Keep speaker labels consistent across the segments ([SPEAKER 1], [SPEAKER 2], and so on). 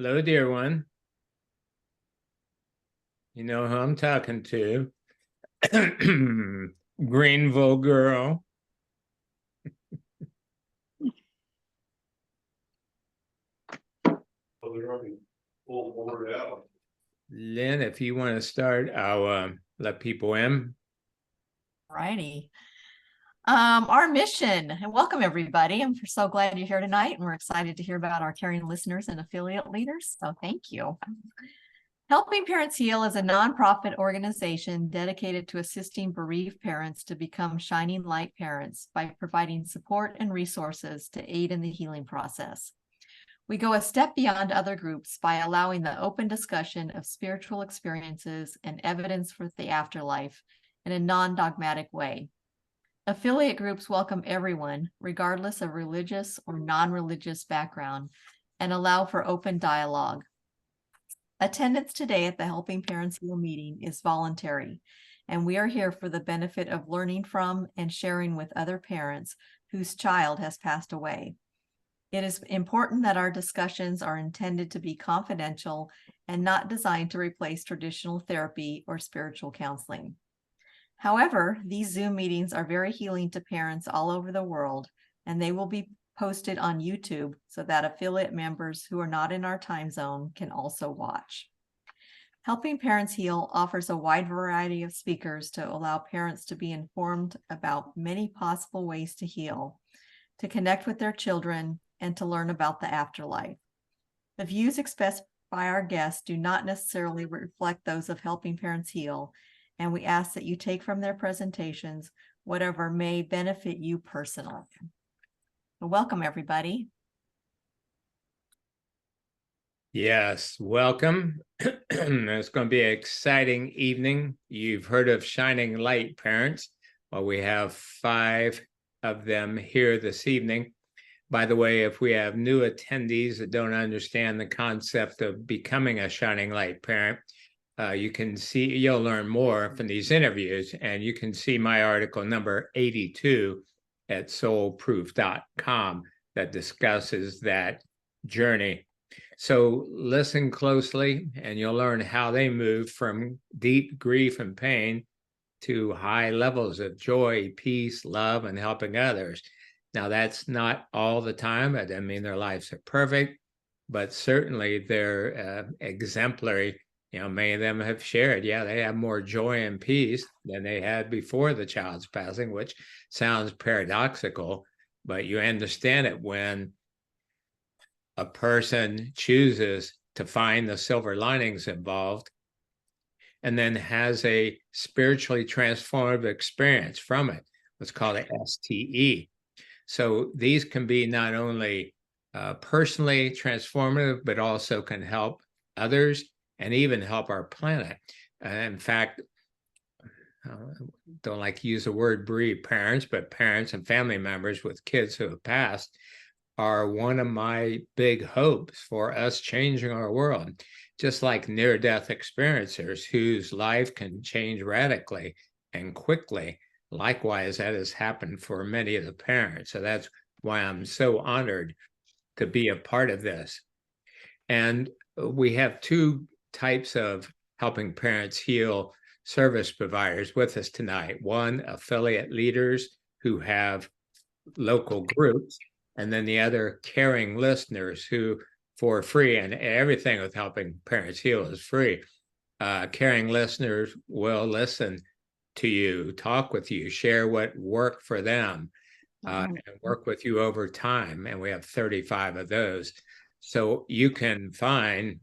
[SPEAKER 1] Hello, dear one. You know who I'm talking to. Greenville girl. Lynn, if you want to start, I'll let people in.
[SPEAKER 2] Righty. Our mission, and welcome everybody. I'm so glad you're here tonight, and we're excited to hear about our caring listeners and affiliate leaders. So thank you. Helping Parents Heal is a nonprofit organization dedicated to assisting bereaved parents to become shining light parents by providing support and resources to aid in the healing process. We go a step beyond other groups by allowing the open discussion of spiritual experiences and evidence for the afterlife in a non-dogmatic way. Affiliate groups welcome everyone, regardless of religious or non-religious background, and allow for open dialogue. Attendance today at the Helping Parents Heal meeting is voluntary, and we are here for the benefit of learning from and sharing with other parents whose child has passed away. It is important that our discussions are intended to be confidential and not designed to replace traditional therapy or spiritual counseling. However, these Zoom meetings are very healing to parents all over the world, and they will be posted on YouTube so that affiliate members who are not in our time zone can also watch. Helping Parents Heal offers a wide variety of speakers to allow parents to be informed about many possible ways to heal, to connect with their children, and to learn about the afterlife. The views expressed by our guests do not necessarily reflect those of Helping Parents Heal, and we ask that you take from their presentations whatever may benefit you personally. Well, welcome, everybody.
[SPEAKER 1] Yes, welcome. It's going to be an exciting evening. You've heard of Shining Light Parents. Well, we have 5 of them here this evening. By the way, if we have new attendees that don't understand the concept of becoming a Shining Light parent, you'll learn more from these interviews, and you can see my article number 82 at soulproof.com that discusses that journey. So listen closely, and you'll learn how they move from deep grief and pain to high levels of joy, peace, love, and helping others. Now, that's not all the time. I don't mean their lives are perfect, but certainly they're exemplary. Many of them have shared, they have more joy and peace than they had before the child's passing, which sounds paradoxical, but you understand it when a person chooses to find the silver linings involved and then has a spiritually transformative experience from it, what's called an STE. So these can be not only personally transformative, but also can help others and even help our planet. In fact, don't like to use the word bereaved parents, but parents and family members with kids who have passed are one of my big hopes for us changing our world, just like near-death experiencers whose life can change radically and quickly. Likewise, that has happened for many of the parents. So that's why I'm so honored to be a part of this. And we have 2 types of Helping Parents Heal service providers with us tonight. One, affiliate leaders who have local groups, and then the other, caring listeners who, for free, and everything with Helping Parents Heal is free. Caring listeners will listen to you, talk with you, share what worked for them, and work with you over time. And we have 35 of those. So you can find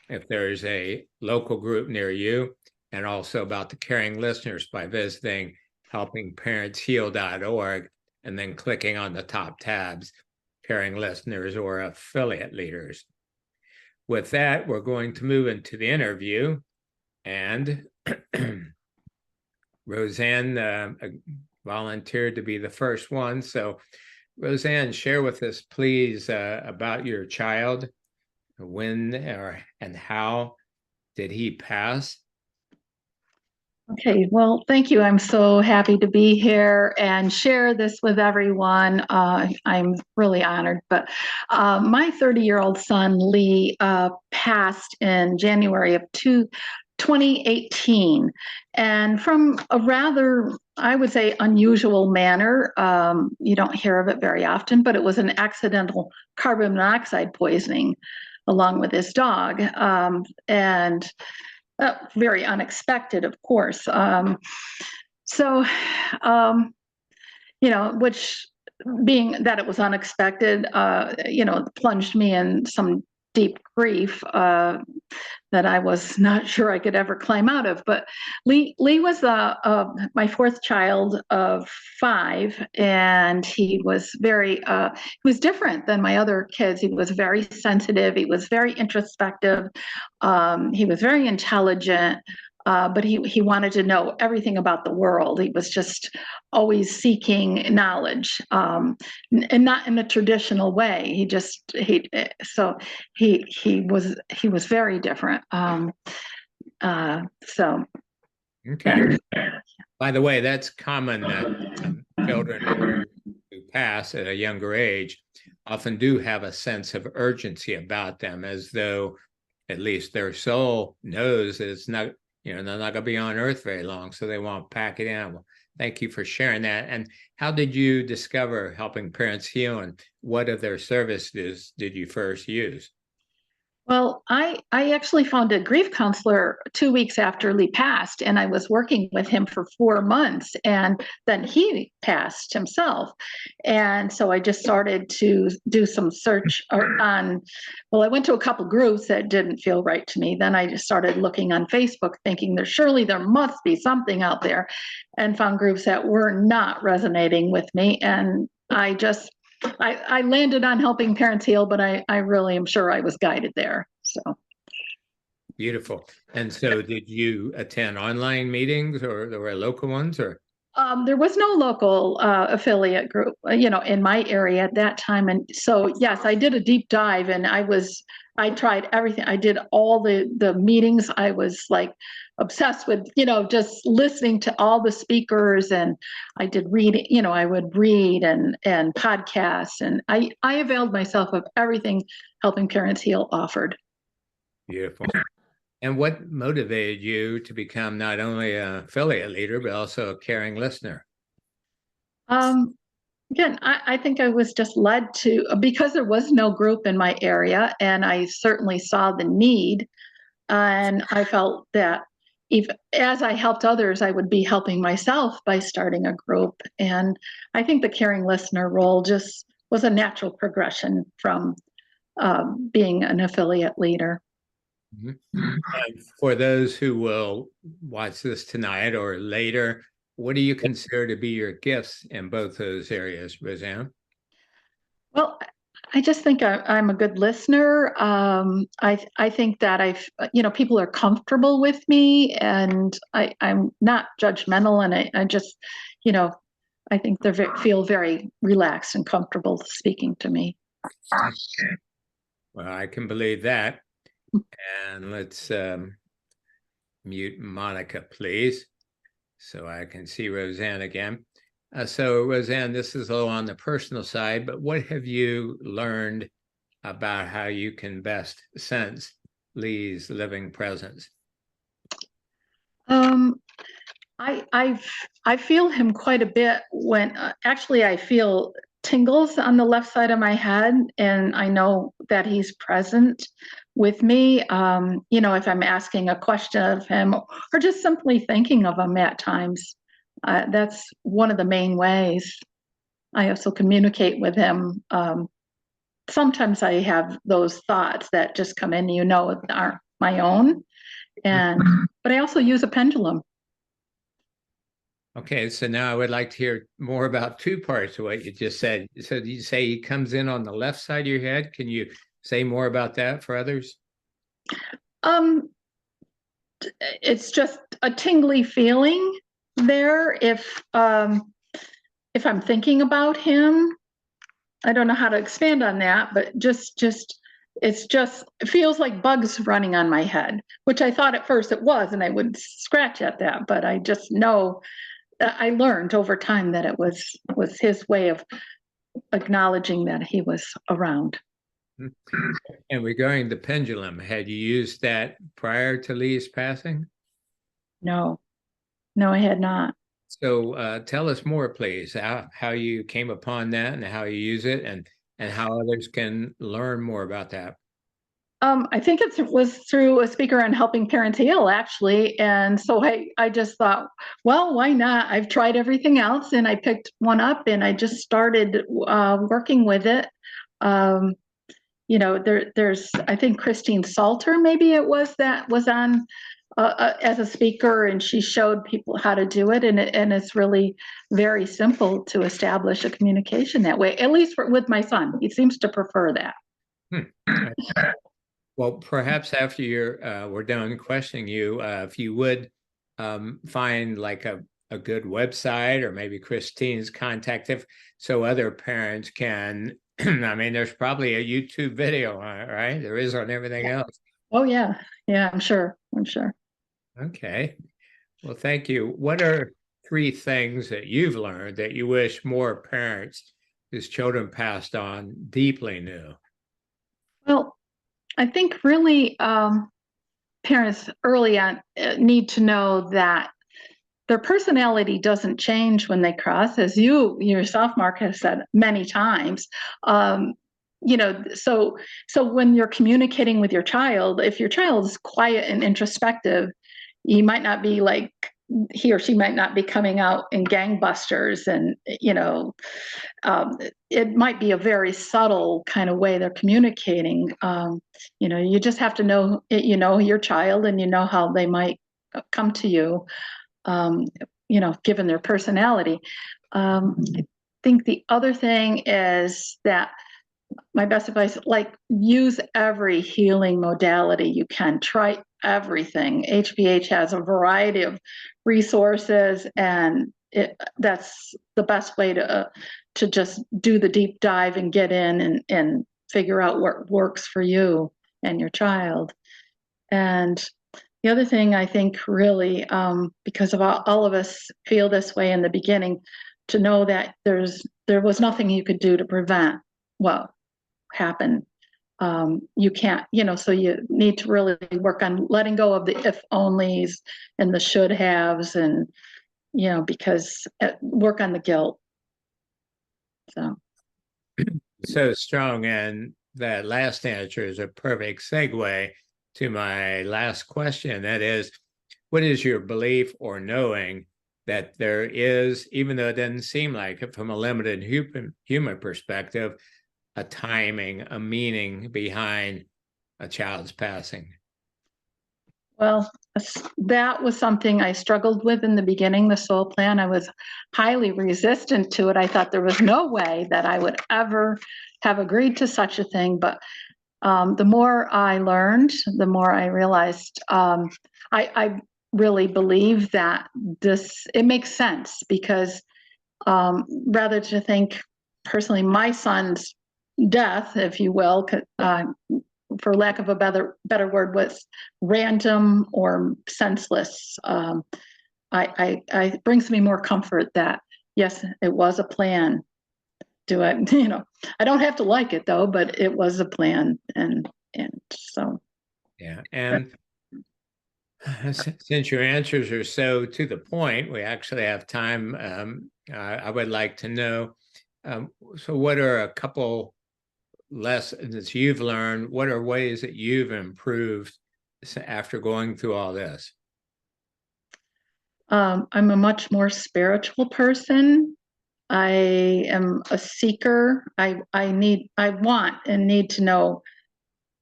[SPEAKER 1] if there's a local group near you, and also about the caring listeners by visiting helpingparentsheal.org and then clicking on the top tabs, caring listeners or affiliate leaders. With that, we're going to move into the interview, and Roseanne volunteered to be the first one. So Roseanne, share with us, please, about your child. When and how did he pass?
[SPEAKER 3] Okay, well, thank you. I'm so happy to be here and share this with everyone. I'm really honored. But my 30-year-old son, Lee, passed in January of 2018. And from a rather, I would say, unusual manner. You don't hear of it very often, but it was an accidental carbon monoxide poisoning along with his dog. And very unexpected, of course. So, um, which being that it was unexpected, plunged me in some deep grief that I was not sure I could ever climb out of. But Lee was my fourth child of five, and he was he was different than my other kids. He was very sensitive. He was very introspective. He was very intelligent. But he wanted to know everything about the world. He was just always seeking knowledge, and not in a traditional way. He was very different. So
[SPEAKER 1] Okay. By the way, that's common that children who pass at a younger age often do have a sense of urgency about them, as though at least their soul knows that it's not, they're not going to be on Earth very long, so they won't pack it in. Well, thank you for sharing that. And how did you discover Helping Parents Heal, and what of their services did you first use?
[SPEAKER 3] Well, I actually found a grief counselor 2 weeks after Lee passed, and I was working with him for 4 months, and then he passed himself. And so I just started to do some search on, well, I went to a couple groups that didn't feel right to me. Then I just started looking on Facebook, thinking there must be something out there, and found groups that were not resonating with me. And I landed on Helping Parents Heal, but I really am sure I was guided there. So
[SPEAKER 1] Beautiful. And so did you attend online meetings, or there were local ones, or?
[SPEAKER 3] there was no local affiliate group, in my area at that time. And so, yes, I did a deep dive, and I tried everything. I did all the meetings. I was like obsessed with, just listening to all the speakers, and I did read, I would read and podcasts, and I availed myself of everything Helping Parents Heal offered.
[SPEAKER 1] Beautiful. And what motivated you to become not only an affiliate leader, but also a caring listener?
[SPEAKER 3] Again, I think I was just led to, because there was no group in my area, and I certainly saw the need. And I felt that if, as I helped others, I would be helping myself by starting a group. And I think the caring listener role just was a natural progression from being an affiliate leader.
[SPEAKER 1] And for those who will watch this tonight or later, what do you consider to be your gifts in both those areas, Roseanne?
[SPEAKER 3] Well, I just think I'm a good listener. I think that people are comfortable with me, and I'm not judgmental, and I just, I think they feel very relaxed and comfortable speaking to me.
[SPEAKER 1] Well, I can believe that. And let's mute Monica, please, so I can see Roseanne again. So Roseanne, this is a little on the personal side, but what have you learned about how you can best sense Lee's living presence?
[SPEAKER 3] I feel him quite a bit when actually I feel tingles on the left side of my head, and I know that he's present with me. If I'm asking a question of him, or just simply thinking of him at times, that's one of the main ways I also communicate with him. Sometimes I have those thoughts that just come in, aren't my own, but I also use a pendulum.
[SPEAKER 1] Okay, so now I would like to hear more about two parts of what you just said. So you say he comes in on the left side of your head. Can you say more about that for others?
[SPEAKER 3] It's just a tingly feeling there. If I'm thinking about him, I don't know how to expand on that, but just it's just, it feels like bugs running on my head, which I thought at first it was, and I would scratch at that, but I just know, I learned over time that it was his way of acknowledging that he was around.
[SPEAKER 1] And regarding the pendulum, had you used that prior to Lee's passing?
[SPEAKER 3] No, no, I had not.
[SPEAKER 1] So tell us more, please, how you came upon that and how you use it, and how others can learn more about that.
[SPEAKER 3] I think it was through a speaker on helping parents heal, actually. And so I just thought, well, why not? I've tried everything else, and I picked one up and I just started working with it. You know, there's, I think Christine Salter, maybe it was, that was on as a speaker, and she showed people how to do it. And it's really very simple to establish a communication that way, at least with my son. He seems to prefer that.
[SPEAKER 1] Well, perhaps after we're done questioning you, if you would find like a good website, or maybe Christine's contact, so other parents can. I mean, there's probably a YouTube video on it, right? There is on everything else.
[SPEAKER 3] Oh yeah, yeah, I'm sure.
[SPEAKER 1] Okay. Well, thank you. What are 3 things that you've learned that you wish more parents whose children passed on deeply knew?
[SPEAKER 3] Well, I think really parents early on need to know that their personality doesn't change when they cross, as you yourself, Mark, has said many times. You know, so when you're communicating with your child, if your child is quiet and introspective, you might not be like, he or she might not be coming out in gangbusters, and it might be a very subtle kind of way they're communicating. You just have to know, your child, and you know how they might come to you, given their personality. I think the other thing is that my best advice, like, use every healing modality you can. Try everything. HBH has a variety of resources, and that's the best way to just do the deep dive and get in and figure out what works for you and your child. And the other thing, I think, really, because of all of us feel this way in the beginning, to know that there was nothing you could do to prevent what happened. You can't, so you need to really work on letting go of the if onlys and the should haves, and because work on the guilt.
[SPEAKER 1] So strong, and that last answer is a perfect segue to my last question. That is, what is your belief or knowing that there is, even though it doesn't seem like it from a limited human perspective, a timing, a meaning behind a child's passing?
[SPEAKER 3] Well, that was something I struggled with in the beginning, the soul plan. I was highly resistant to it. I thought there was no way that I would ever have agreed to such a thing. But the more I learned, the more I realized I really believe that it makes sense, because rather to think personally, my son's death, if you will, for lack of a better word, was random or senseless. I brings me more comfort that yes, it was a plan. I don't have to like it though, but it was a plan, and so.
[SPEAKER 1] Yeah, and since your answers are so to the point, we actually have time. I would like to know, so what are a couple lessons you've learned? What are ways that you've improved after going through all this?
[SPEAKER 3] I'm a much more spiritual person. I am a seeker. I want and need to know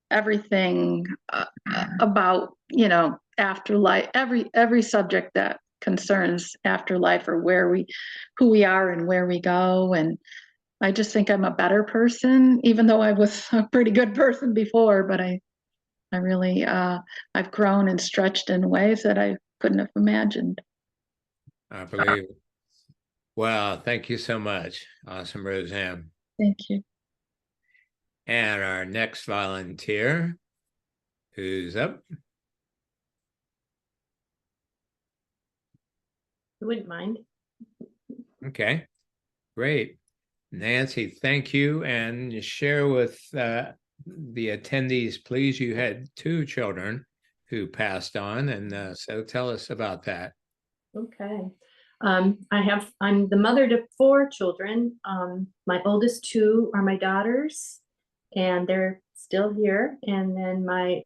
[SPEAKER 3] everything about afterlife, every subject that concerns afterlife, or who we are and where we go. And I just think I'm a better person, even though I was a pretty good person before. But I really I've grown and stretched in ways that I couldn't have imagined.
[SPEAKER 1] I believe it. Well, thank you so much. Awesome, Roseanne.
[SPEAKER 3] Thank you.
[SPEAKER 1] And our next volunteer, who's up?
[SPEAKER 4] I wouldn't mind.
[SPEAKER 1] Okay, great. Nancy, thank you. And share with the attendees, please. You had 2 children who passed on, and so tell us about that.
[SPEAKER 4] Okay. I'm the mother to 4 children. My oldest 2 are my daughters, and they're still here. And then my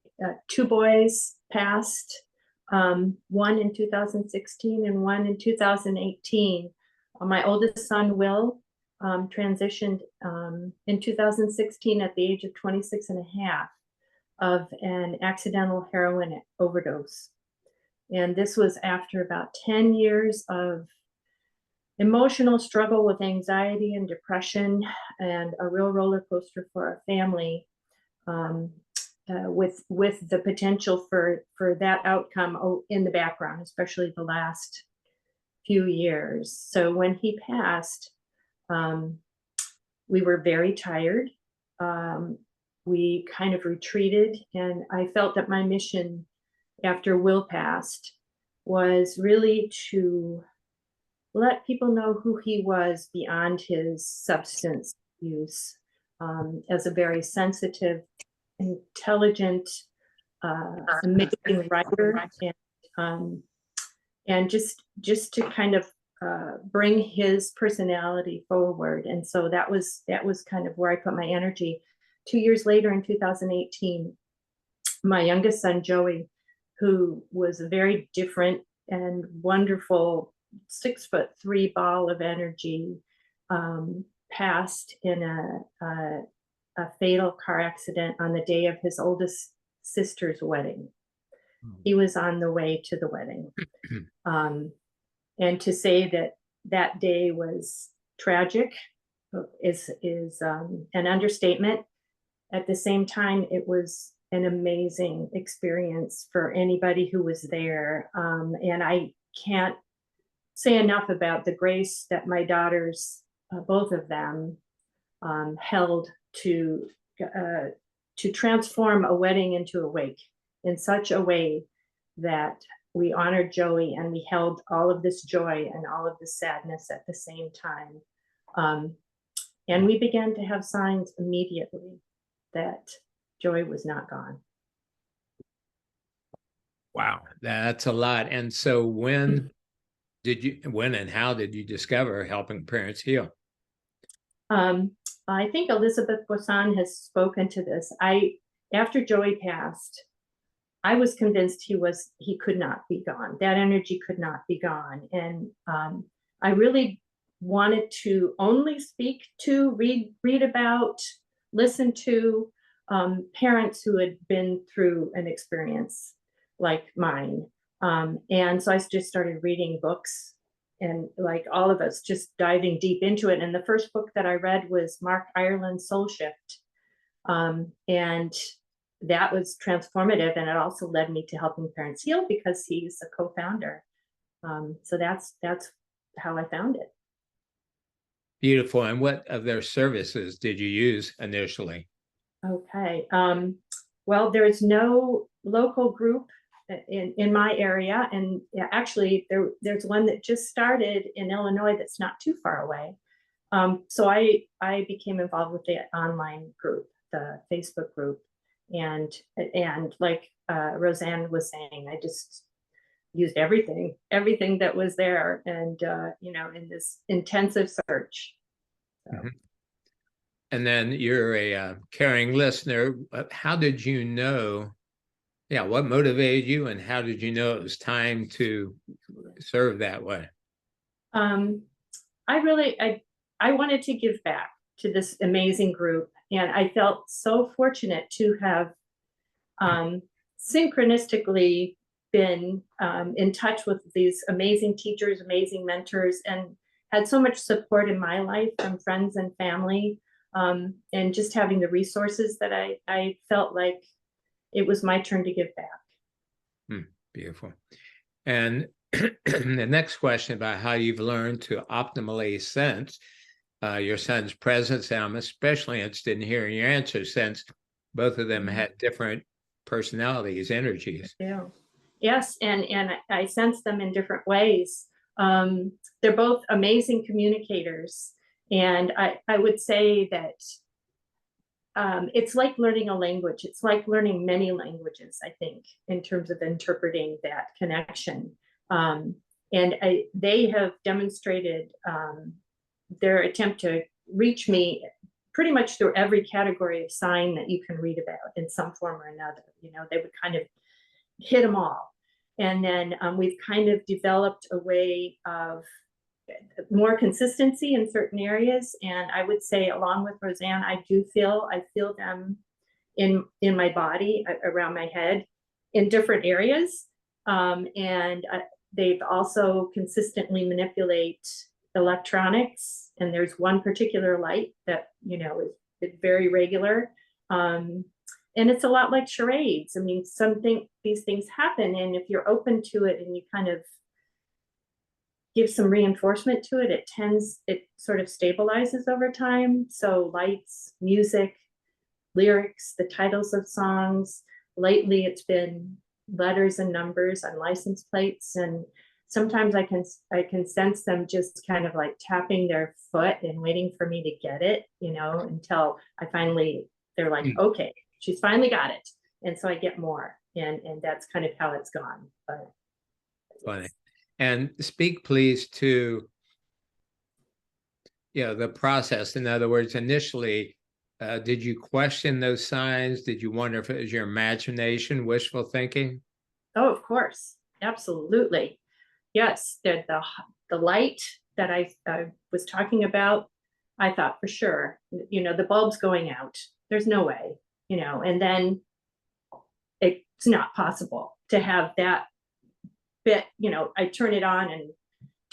[SPEAKER 4] 2 boys passed, one in 2016 and one in 2018. My oldest son, Will, transitioned in 2016 at the age of 26 and a half of an accidental heroin overdose. And this was after about 10 years of emotional struggle with anxiety and depression, and a real roller coaster for our family, with the potential for that outcome in the background, especially the last few years. So when he passed, we were very tired. We kind of retreated, and I felt that my mission after Will passed was really to let people know who he was beyond his substance use, as a very sensitive, intelligent, amazing writer, and just to kind of bring his personality forward. And so that was kind of where I put my energy. 2 years later, in 2018, my youngest son, Joey, who was a very different and wonderful 6'3" ball of energy, passed in a fatal car accident on the day of his oldest sister's wedding. He was on the way to the wedding. And to say that day was tragic is an understatement. At the same time, it was an amazing experience for anybody who was there. And I can't say enough about the grace that my daughters, both of them, held to transform a wedding into a wake in such a way that we honored Joey, and we held all of this joy and all of this sadness at the same time. And we began to have signs immediately that Joey was not gone.
[SPEAKER 1] Wow, that's a lot. And so when and how did you discover Helping Parents Heal?
[SPEAKER 4] I think Elizabeth Boisson has spoken to this. After Joey passed, I was convinced he could not be gone. That energy could not be gone. And I really wanted to only speak to, read about, listen to parents who had been through an experience like mine. And so I just started reading books, and like all of us, just diving deep into it. And the first book that I read was Mark Ireland's Soul Shift. And that was transformative. And it also led me to Helping Parents Heal because he's a co-founder. So that's how I found it.
[SPEAKER 1] Beautiful. And what of their services did you use initially?
[SPEAKER 4] Okay. Well, there is no local group in my area, and actually there's one that just started in Illinois that's not too far away. So I became involved with the online group, the Facebook group, and like Roseanne was saying, I just used everything that was there, and in this intensive search. So.
[SPEAKER 1] Mm-hmm. And then you're a caring listener. How did you know? Yeah, what motivated you, and how did you know it was time to serve that way?
[SPEAKER 4] I wanted to give back to this amazing group, and I felt so fortunate to have synchronistically been in touch with these amazing teachers, amazing mentors, and had so much support in my life from friends and family, and just having the resources that I felt like it was my turn to give back.
[SPEAKER 1] Beautiful. And the next question about how you've learned to optimally sense your son's presence. And I'm especially interested in hearing your answer, since both of them had different personalities, energies.
[SPEAKER 4] Yeah. Yes, and I sense them in different ways. They're both amazing communicators, and I would say that it's like learning a language. It's like learning many languages, I think, in terms of interpreting that connection. And they have demonstrated their attempt to reach me pretty much through every category of sign that you can read about in some form or another. You know, they would kind of hit them all. And then we've kind of developed a way of more consistency in certain areas. And I would say, along with Roseanne, I feel them in my body, around my head, in different areas. And they've also consistently manipulate electronics. And there's one particular light that, you know, is very regular. And it's a lot like charades. I mean, these things happen, and if you're open to it and you kind of give some reinforcement to it, it sort of stabilizes over time. So lights, music, lyrics, the titles of songs. Lately, it's been letters and numbers on license plates, and sometimes I can sense them just kind of like tapping their foot and waiting for me to get it, you know, until they're like, okay, she's finally got it. And so I get more, and that's kind of how it's gone. But
[SPEAKER 1] funny. And speak please to, you know, the process. In other words, initially, did you question those signs? Did you wonder if it was your imagination, wishful thinking?
[SPEAKER 4] Oh, of course, absolutely. Yes, the light that I was talking about, I thought for sure, you know, the bulb's going out. There's no way, you know, and then it's not possible to have that bit, you know, I turn it on and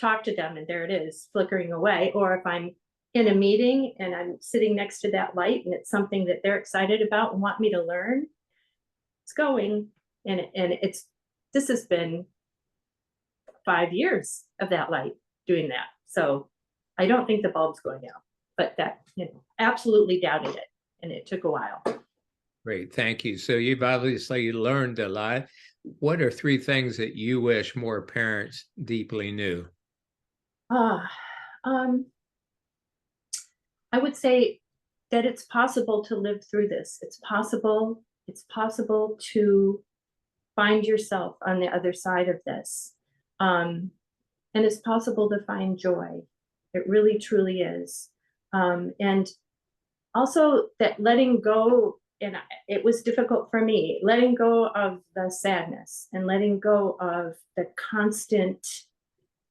[SPEAKER 4] talk to them and there it is flickering away. Or if I'm in a meeting and I'm sitting next to that light and it's something that they're excited about and want me to learn, it's going. And this has been 5 years of that light doing that. So I don't think the bulb's going out, but that, you know, absolutely doubted it. And it took a while.
[SPEAKER 1] Great, thank you. So you've obviously learned a lot. What are 3 things that you wish more parents deeply knew?
[SPEAKER 4] I would say that it's possible to live through this. It's possible to find yourself on the other side of this. And it's possible to find joy. It really, truly is. And also that letting go, and it was difficult for me, letting go of the sadness and letting go of the constant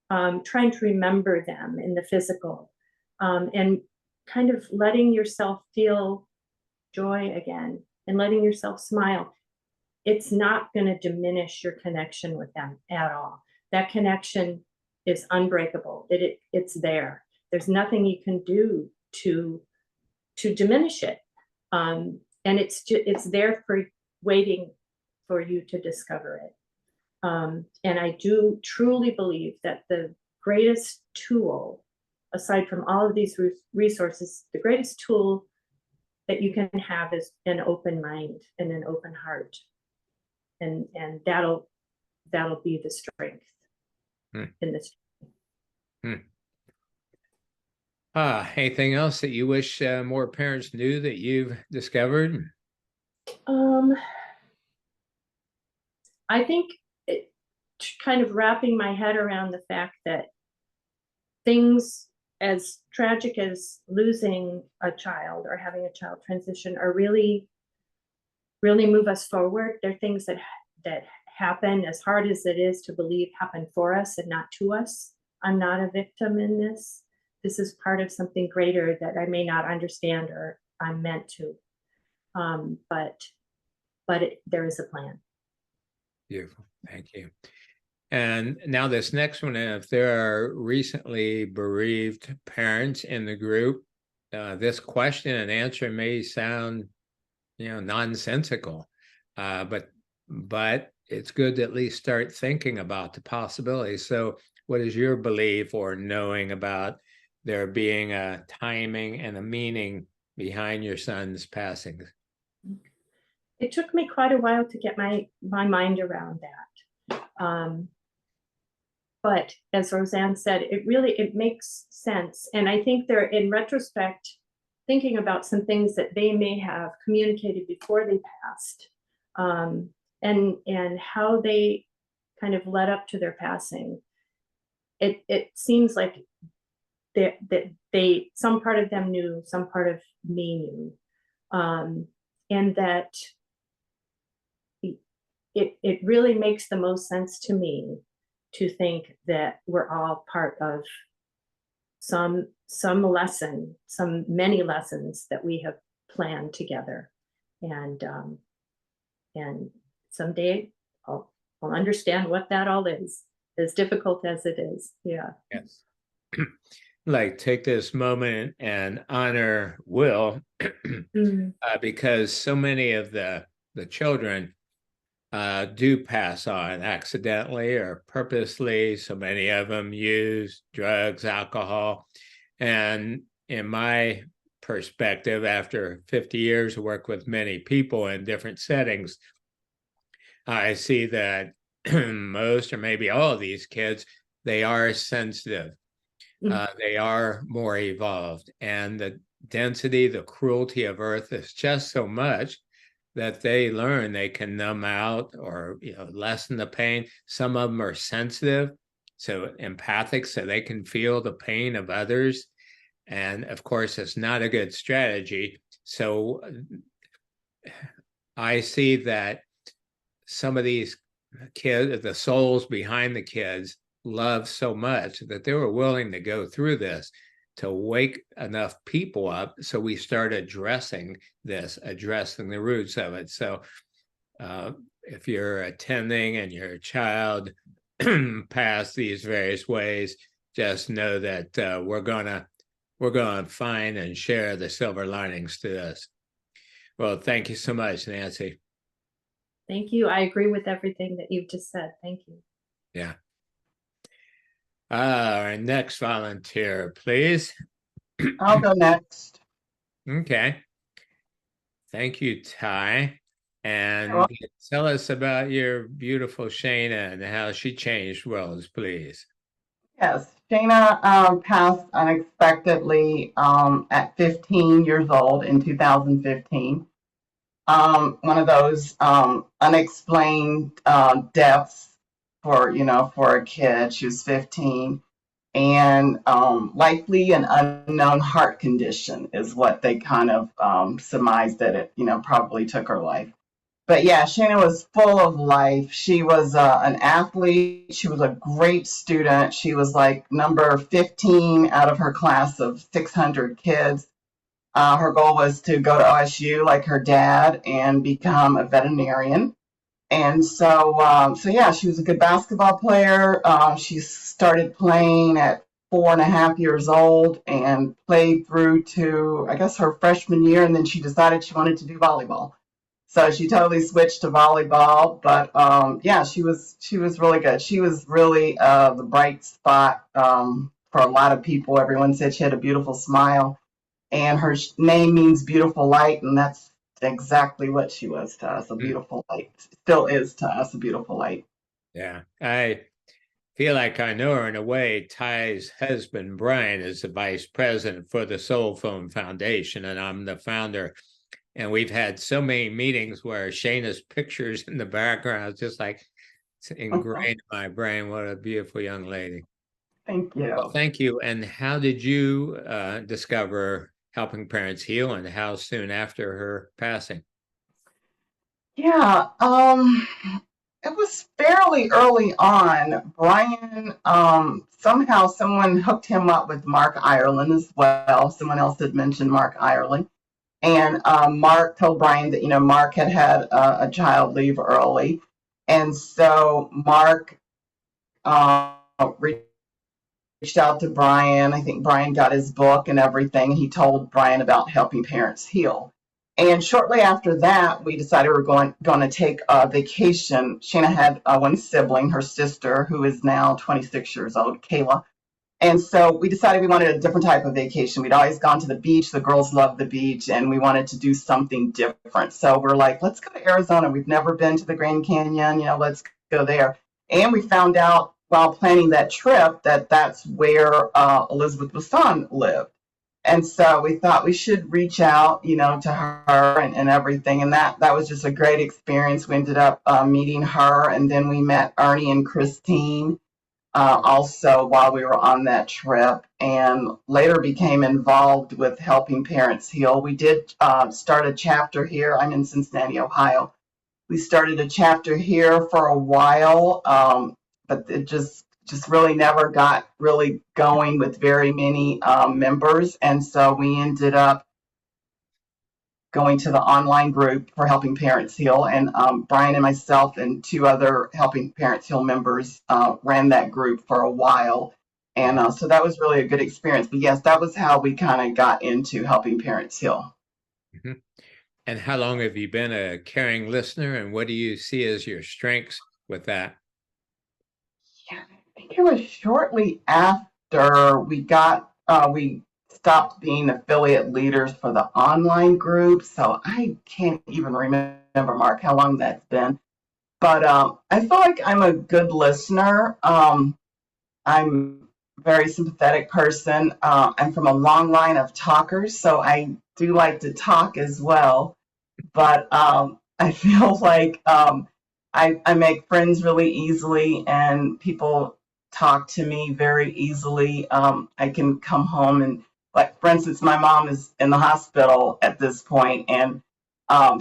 [SPEAKER 4] trying to remember them in the physical, and kind of letting yourself feel joy again and letting yourself smile. It's not going to diminish your connection with them at all. That connection is unbreakable. It's there. There's nothing you can do to diminish it. And it's there for waiting for you to discover it. And I do truly believe that the greatest tool, aside from all of these resources, the greatest tool that you can have is an open mind and an open heart. And that'll be the strength in this.
[SPEAKER 1] Anything else that you wish more parents knew that you've discovered?
[SPEAKER 4] I think kind of wrapping my head around the fact that things as tragic as losing a child or having a child transition are really, really move us forward. They're things that happen, as hard as it is to believe, happen for us and not to us. I'm not a victim in this. This is part of something greater that I may not understand or I'm meant to. But there is a plan.
[SPEAKER 1] Beautiful. Thank you. And now this next one, if there are recently bereaved parents in the group, this question and answer may sound, nonsensical, but it's good to at least start thinking about the possibilities. So what is your belief or knowing about there being a timing and a meaning behind your son's passing?
[SPEAKER 4] It took me quite a while to get my mind around that. But as Roseanne said, it makes sense. And I think they're, in retrospect, thinking about some things that they may have communicated before they passed, and how they kind of led up to their passing. It seems like that they some part of them knew, some part of me knew, and that it really makes the most sense to me to think that we're all part of some lesson, many lessons that we have planned together, and someday I'll understand what that all is, as difficult as it is. Yeah.
[SPEAKER 1] Yes. Like, take this moment and honor Will, because so many of the children do pass on accidentally or purposely. So many of them use drugs, alcohol. And in my perspective, after 50 years of work with many people in different settings, I see that most, or maybe all of these kids, they are sensitive. They are more evolved, and the density, the cruelty of Earth is just so much that they learn they can numb out or lessen the pain. Some of them are sensitive, so empathic, so they can feel the pain of others. And of course, it's not a good strategy. So I see that some of these kids, the souls behind the kids, love so much that they were willing to go through this to wake enough people up. So we start addressing the roots of it. So if you're attending and your child passed these various ways, just know that we're gonna find and share the silver linings to this. Well, thank you so much, Nancy.
[SPEAKER 4] Thank you. I agree with everything that you've just said. Thank you.
[SPEAKER 1] Yeah. Our next volunteer, please.
[SPEAKER 5] I'll go next.
[SPEAKER 1] Okay. Thank you, Ty. And tell us about your beautiful Shayna and how she changed worlds, please.
[SPEAKER 5] Yes, Shayna passed unexpectedly at 15 years old in 2015. One of those unexplained deaths for a kid. She was 15, and likely an unknown heart condition is what they kind of surmised that it probably took her life. But yeah, Shayna was full of life. She was an athlete. She was a great student. She was like number 15 out of her class of 600 kids. Her goal was to go to OSU like her dad and become a veterinarian. And so yeah, she was a good basketball player. She started playing at 4.5 years old and played through to, I guess, her freshman year. And then she decided she wanted to do volleyball. So she totally switched to volleyball. But yeah, she was really good. She was really the bright spot for a lot of people. Everyone said she had a beautiful smile. And her name means beautiful light. And that's exactly what she was to us, a beautiful light. Still is to us a beautiful light.
[SPEAKER 1] Yeah, I feel like I know her in a way. Ty's husband, Brian, is the vice president for the Soul Phone Foundation, and I'm the founder. And we've had so many meetings where Shayna's pictures in the background, just like it's ingrained in my brain. What a beautiful young lady.
[SPEAKER 5] Thank you.
[SPEAKER 1] Well, thank you. And how did you discover Helping Parents Heal, and how soon after her passing?
[SPEAKER 5] Yeah, it was fairly early on. Brian, somehow someone hooked him up with Mark Ireland as well. Someone else had mentioned Mark Ireland. And Mark told Brian that, Mark had a child leave early. And so Mark reached out to Brian. I think Brian got his book and everything. He told Brian about Helping Parents Heal. And shortly after that, we decided we were going to take a vacation. Shayna had one sibling, her sister, who is now 26 years old, Kayla. And so we decided we wanted a different type of vacation. We'd always gone to the beach. The girls loved the beach, and we wanted to do something different. So we're like, let's go to Arizona. We've never been to the Grand Canyon. Let's go there. And we found out while planning that trip that that's where Elizabeth Wasson lived. And so we thought we should reach out, to her and everything. And that was just a great experience. We ended up meeting her, and then we met Ernie and Christine also while we were on that trip, and later became involved with Helping Parents Heal. We did start a chapter here. I'm in Cincinnati, Ohio. We started a chapter here for a while, but it just really never got really going with very many members. And so we ended up going to the online group for Helping Parents Heal. And Brian and myself and 2 other Helping Parents Heal members ran that group for a while. And so that was really a good experience. But yes, that was how we kind of got into Helping Parents Heal.
[SPEAKER 1] Mm-hmm. And how long have you been a caring listener, and what do you see as your strengths with that?
[SPEAKER 5] Yeah, I think it was shortly after we stopped being affiliate leaders for the online group. So I can't even remember, Mark, how long that's been. But I feel like I'm a good listener. I'm a very sympathetic person. I'm from a long line of talkers, so I do like to talk as well. But I feel like I make friends really easily, and people talk to me very easily. I can come home and, like, for instance, my mom is in the hospital at this point, and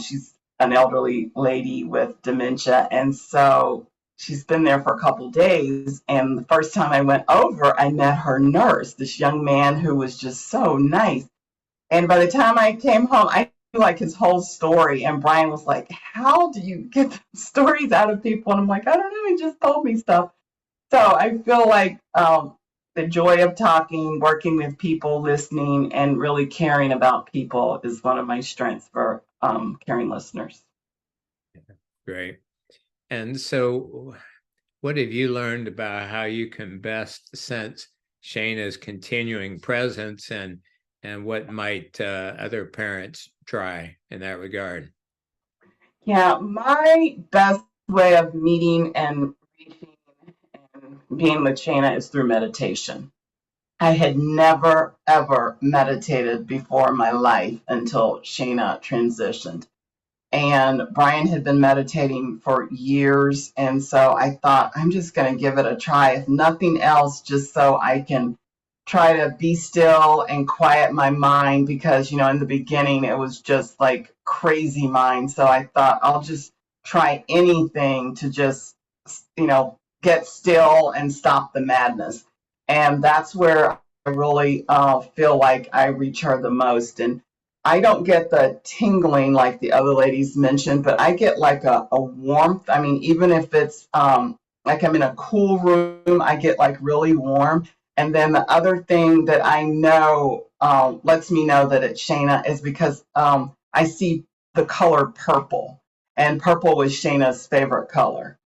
[SPEAKER 5] she's an elderly lady with dementia. And so she's been there for a couple days. And the first time I went over, I met her nurse, this young man who was just so nice. And by the time I came home, I knew like his whole story. And Brian was like, how do you get the stories out of people? And I'm like, I don't know, he just told me stuff. So I feel like the joy of talking, working with people, listening, and really caring about people is one of my strengths for caring listeners.
[SPEAKER 1] Great. And so what have you learned about how you can best sense Shana's continuing presence, and what might other parents try in that regard?
[SPEAKER 5] Yeah, my best way of meeting and reaching and being with Shana is through meditation. I had never, ever meditated before in my life until Shana transitioned. And Brian had been meditating for years. And so I thought, I'm just going to give it a try, if nothing else, just so I can try to be still and quiet my mind, because, in the beginning, it was just like crazy mind. So I thought I'll just try anything to just, get still and stop the madness. And that's where I really feel like I reach her the most. And I don't get the tingling like the other ladies mentioned, but I get like a warmth. I mean, even if it's like I'm in a cool room, I get like really warm. And then the other thing that I know lets me know that it's Shana is because I see the color purple, and purple was Shana's favorite color.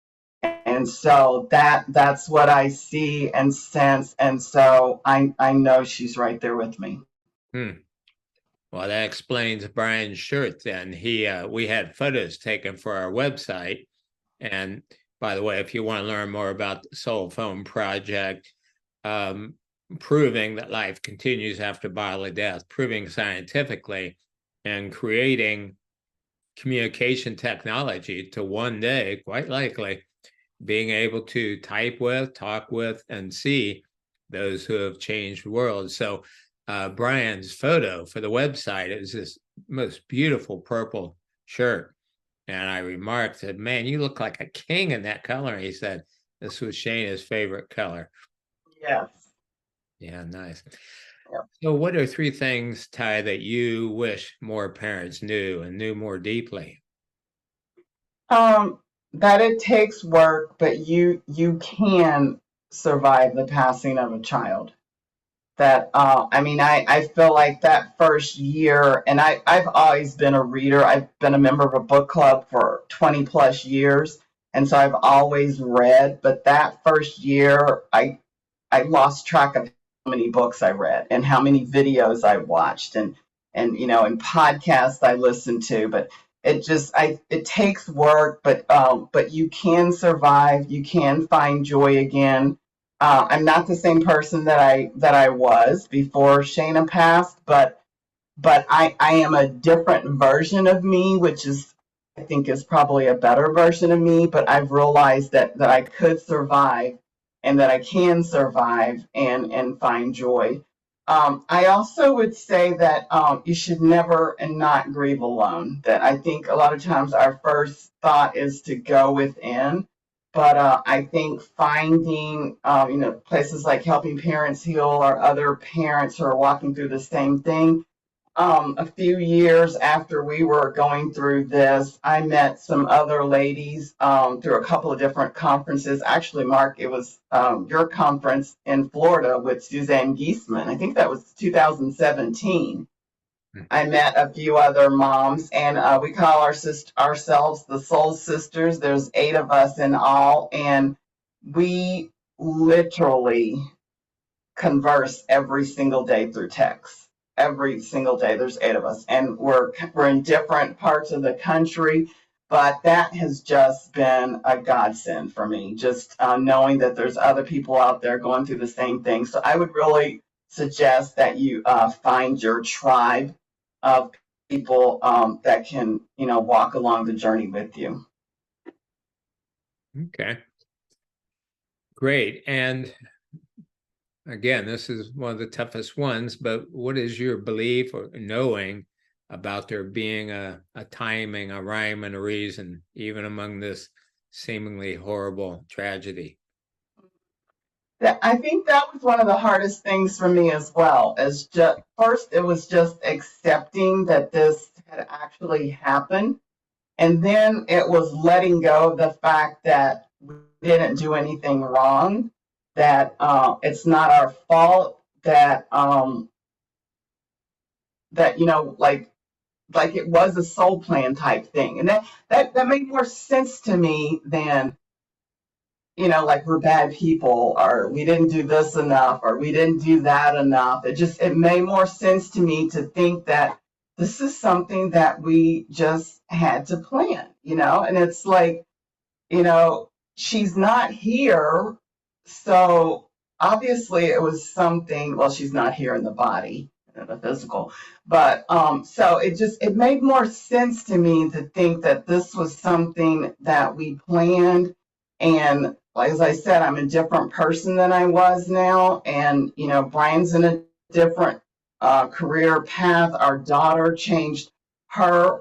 [SPEAKER 5] And so that's what I see and sense. And so I know she's right there with me.
[SPEAKER 1] Well, that explains Brian's shirt then. We had photos taken for our website. And by the way, if you want to learn more about the Soul Phone Project, proving that life continues after bodily death, proving scientifically, and creating communication technology to one day, quite likely, being able to type with, talk with, and see those who have changed the world. So Brian's photo for the website is this most beautiful purple shirt. And I remarked that, man, you look like a king in that color. And he said, this was Shana's favorite color.
[SPEAKER 5] Yes.
[SPEAKER 1] Yeah, nice.
[SPEAKER 5] Yep.
[SPEAKER 1] So what are 3 things, Ty, that you wish more parents knew and knew more deeply?
[SPEAKER 5] That it takes work, but you can survive the passing of a child. That I feel like that first year, and I've always been a reader. I've been a member of a book club for 20 plus years, and so I've always read. But that first year, I lost track of many books I read and how many videos I watched and and podcasts I listened to. But it takes work, but you can survive. You can find joy again. I'm not the same person that I was before Shayna passed, but I am a different version of me, which is I think is probably a better version of me. But I've realized that I could survive and that I can survive and find joy. I also would say that you should never and not grieve alone. That I think a lot of times our first thought is to go within, but I think finding places like Helping Parents Heal or other parents who are walking through the same thing. A few years after we were going through this, I met some other ladies through a couple of different conferences. Actually, Mark, it was your conference in Florida with Suzanne Giesman. I think that was 2017. I met a few other moms, and we call ourselves the Soul Sisters. There's 8 of us in all, and we literally converse every single day through text. Every single day. There's 8 of us, and we're in different parts of the country, but that has just been a godsend for me, just knowing that there's other people out there going through the same thing. So I would really suggest that you find your tribe of people that can walk along the journey with you.
[SPEAKER 1] Okay, great. And again, this is one of the toughest ones, but what is your belief or knowing about there being a timing, a rhyme, and a reason, even among this seemingly horrible tragedy?
[SPEAKER 5] I think that was one of the hardest things for me as well. First, it was just accepting that this had actually happened. And then it was letting go of the fact that we didn't do anything wrong, that it's not our fault, that like it was a soul plan type thing. And that made more sense to me than like we're bad people, or we didn't do this enough, or we didn't do that enough. It made more sense to me to think that this is something that we just had to plan, and it's like, she's not here. So obviously it was something, well, she's not here in the body, in the physical, but so it made more sense to me to think that this was something that we planned. And as I said, I'm a different person than I was now. And, Brian's in a different career path. Our daughter changed her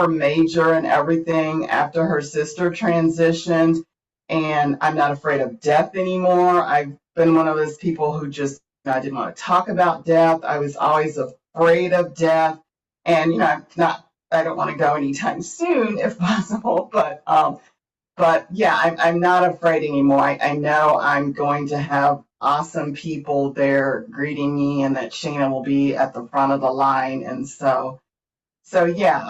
[SPEAKER 5] major and everything after her sister transitioned. And I'm not afraid of death anymore. I've been one of those people who just, I didn't want to talk about death. I was always afraid of death. And, I don't want to go anytime soon if possible, but yeah, I'm not afraid anymore. I know I'm going to have awesome people there greeting me, and that Shayna will be at the front of the line. And so yeah,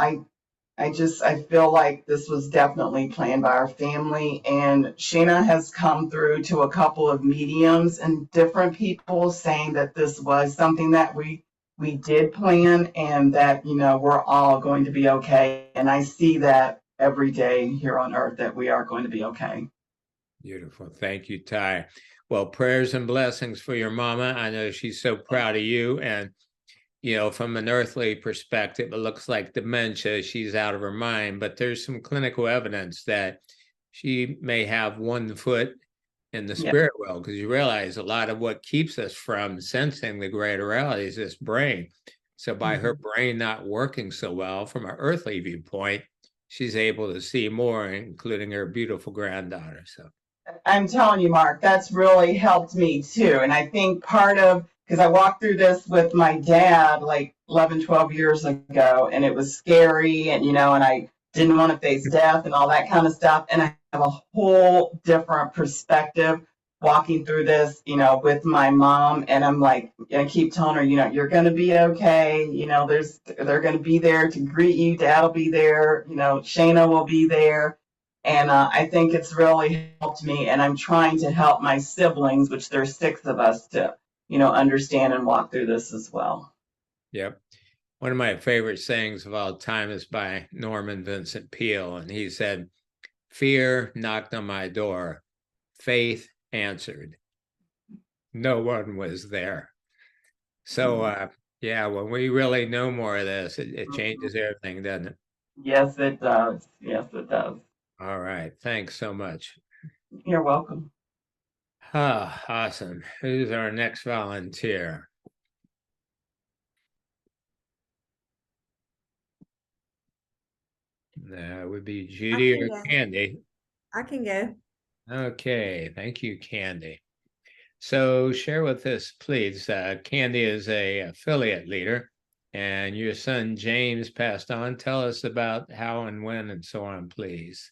[SPEAKER 5] I feel like this was definitely planned by our family. And Shayna has come through to a couple of mediums and different people saying that this was something that we did plan, and that, we're all going to be okay. And I see that every day here on earth, that we are going to be okay.
[SPEAKER 1] Beautiful. Thank you, Ty. Well, prayers and blessings for your mama. I know she's so proud of you. And, from an earthly perspective, it looks like dementia. She's out of her mind, but there's some clinical evidence that she may have one foot in the spirit world, because you realize a lot of what keeps us from sensing the greater reality is this brain. So by her brain not working so well from an earthly viewpoint, she's able to see more, including her beautiful granddaughter. So
[SPEAKER 5] I'm telling you, Mark, that's really helped me too. And I think because I walked through this with my dad like 11, 12 years ago, and it was scary, and, and I didn't want to face death and all that kind of stuff. And I have a whole different perspective walking through this, with my mom. And I'm like, I keep telling her, you're going to be okay. They're going to be there to greet you. Dad will be there. Shayna will be there. And I think it's really helped me. And I'm trying to help my siblings, which there's 6 of us, to understand and walk through this as well.
[SPEAKER 1] Yep. One of my favorite sayings of all time is by Norman Vincent Peale, and he said, "Fear knocked on my door, faith answered. No one was there." So, yeah, when we really know more of this, it changes everything, doesn't it?
[SPEAKER 5] Yes, it does. Yes, it does.
[SPEAKER 1] All right. Thanks so much.
[SPEAKER 5] You're welcome.
[SPEAKER 1] Ah, awesome. Who's our next volunteer? That would be Judy
[SPEAKER 6] can
[SPEAKER 1] or
[SPEAKER 6] go.
[SPEAKER 1] Candy.
[SPEAKER 6] I can go.
[SPEAKER 1] Okay, thank you, Candy. So share with us, please. Candy is a affiliate leader, and your son James passed on. Tell us about how and when and so on, please.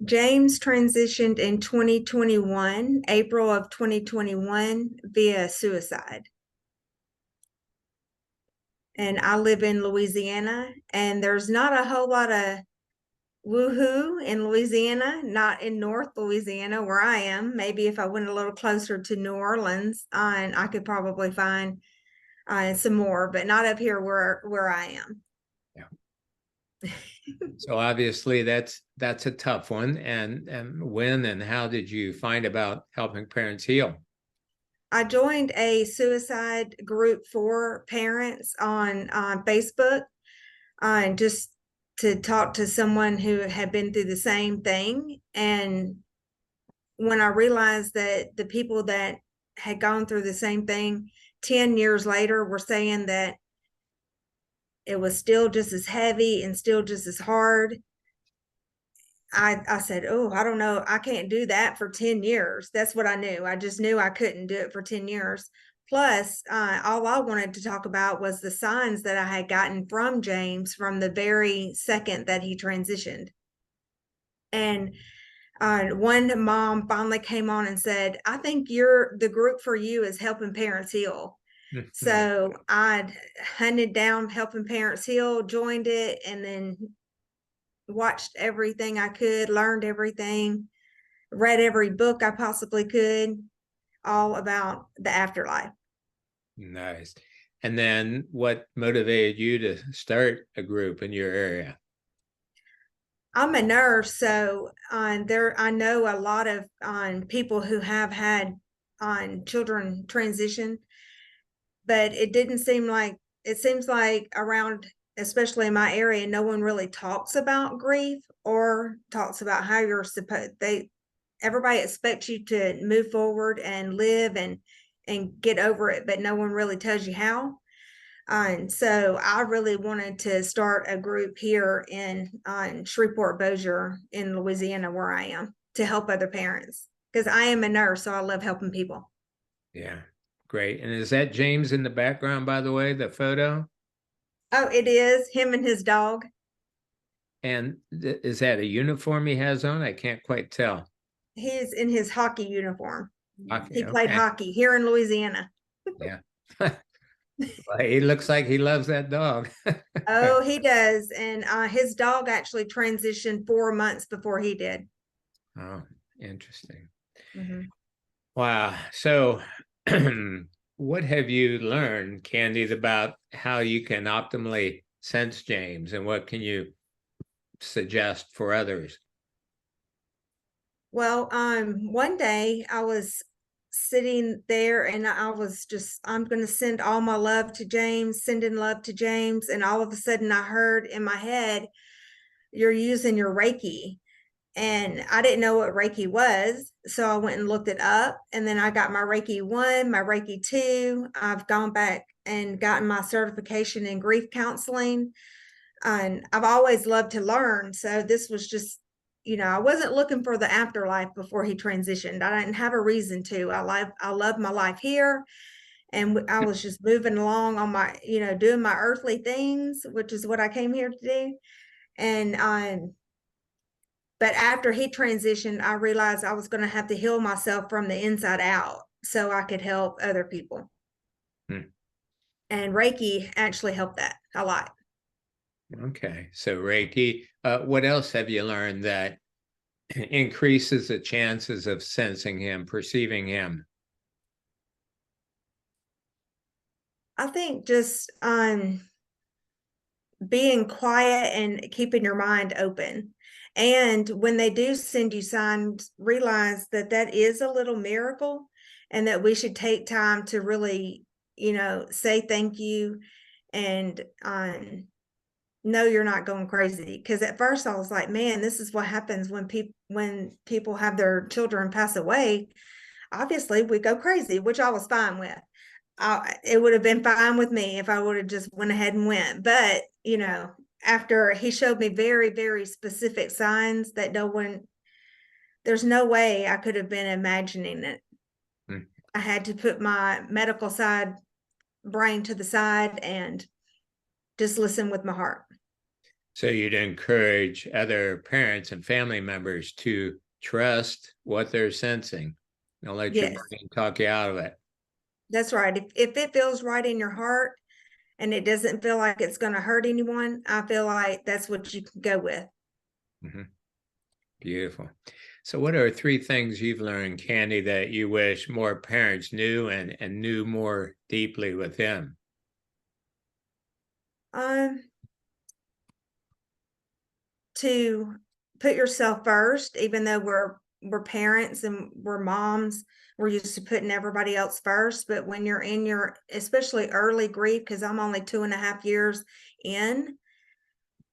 [SPEAKER 6] James transitioned in 2021, April of 2021, via suicide. And I live in Louisiana, and there's not a whole lot of woohoo in Louisiana, not in North Louisiana where I am. Maybe if I went a little closer to New Orleans, and I could probably find some more, but not up here where I am.
[SPEAKER 1] So obviously that's a tough one. And when and how did you find about helping parents heal?
[SPEAKER 6] I joined a suicide group for parents on Facebook, just to talk to someone who had been through the same thing. And when I realized that the people that had gone through the same thing 10 years later were saying that it was still just as heavy and still just as hard, I said, oh, I don't know. I can't do that for 10 years. That's what I knew. I just knew I couldn't do it for 10 years. Plus, all I wanted to talk about was the signs that I had gotten from James from the very second that he transitioned. And one mom finally came on and said, I think the group for you is Helping Parents Heal. So I hunted down Helping Parents Heal, joined it, and then watched everything I could, learned everything, read every book I possibly could, all about the afterlife.
[SPEAKER 1] Nice. And then what motivated you to start a group in your area?
[SPEAKER 6] I'm a nurse, so I know a lot of people who have had children transition, but it seems like around, especially in my area, no one really talks about grief or talks about how you're everybody expects you to move forward and live and get over it, but no one really tells you how. And so I really wanted to start a group here in Shreveport Bossier in Louisiana, where I am, to help other parents, because I am a nurse, so I love helping people.
[SPEAKER 1] Yeah, great. And is that James in the background, by the way, the photo?
[SPEAKER 6] Oh, it is him and his dog.
[SPEAKER 1] And is that a uniform he has on? I can't quite tell.
[SPEAKER 6] He's in his hockey uniform.
[SPEAKER 1] Okay,
[SPEAKER 6] He played
[SPEAKER 1] okay.
[SPEAKER 6] hockey here in Louisiana.
[SPEAKER 1] Yeah. Well, he looks like he loves that dog.
[SPEAKER 6] Oh, he does. And his dog actually transitioned 4 months before he did.
[SPEAKER 1] Oh, interesting.
[SPEAKER 6] Mm-hmm.
[SPEAKER 1] Wow. So what have you learned, Candy, about how you can optimally sense James, and what can you suggest for others?
[SPEAKER 6] Well, one day I was sitting there and I'm going to send all my love to James, sending love to James. And all of a sudden I heard in my head, you're using your Reiki. And I didn't know what Reiki was. So I went and looked it up, and then I got my Reiki 1, my Reiki 2. I've gone back and gotten my certification in grief counseling. And I've always loved to learn. So this was just, I wasn't looking for the afterlife before he transitioned. I didn't have a reason to. I love my life here. And I was just moving along on my, doing my earthly things, which is what I came here to do. And but after he transitioned, I realized I was going to have to heal myself from the inside out so I could help other people. And Reiki actually helped that a lot.
[SPEAKER 1] Okay. So Reiki, what else have you learned that increases the chances of sensing him, perceiving him?
[SPEAKER 6] I think just being quiet and keeping your mind open. And when they do send you signs, realize that that is a little miracle and that we should take time to really, say thank you and know you're not going crazy. Because at first I was like, man, this is what happens when people have their children pass away. Obviously, we go crazy, which I was fine with. It would have been fine with me if I would have just went ahead and went. But, after he showed me very, very specific signs that there's no way I could have been imagining it. I had to put my medical brain to the side and just listen with my heart.
[SPEAKER 1] So you'd encourage other parents and family members to trust what they're sensing. Don't let your
[SPEAKER 6] Yes.
[SPEAKER 1] brain talk you out of it.
[SPEAKER 6] That's right. If it feels right in your heart and it doesn't feel like it's going to hurt anyone, I feel like that's what you can go with.
[SPEAKER 1] Beautiful. So what are 3 things you've learned, Candy, that you wish more parents knew and knew more deeply with them?
[SPEAKER 6] To put yourself first, even though we're parents and we're moms, we're used to putting everybody else first. But when you're in your, especially early grief, because I'm only 2.5 years in,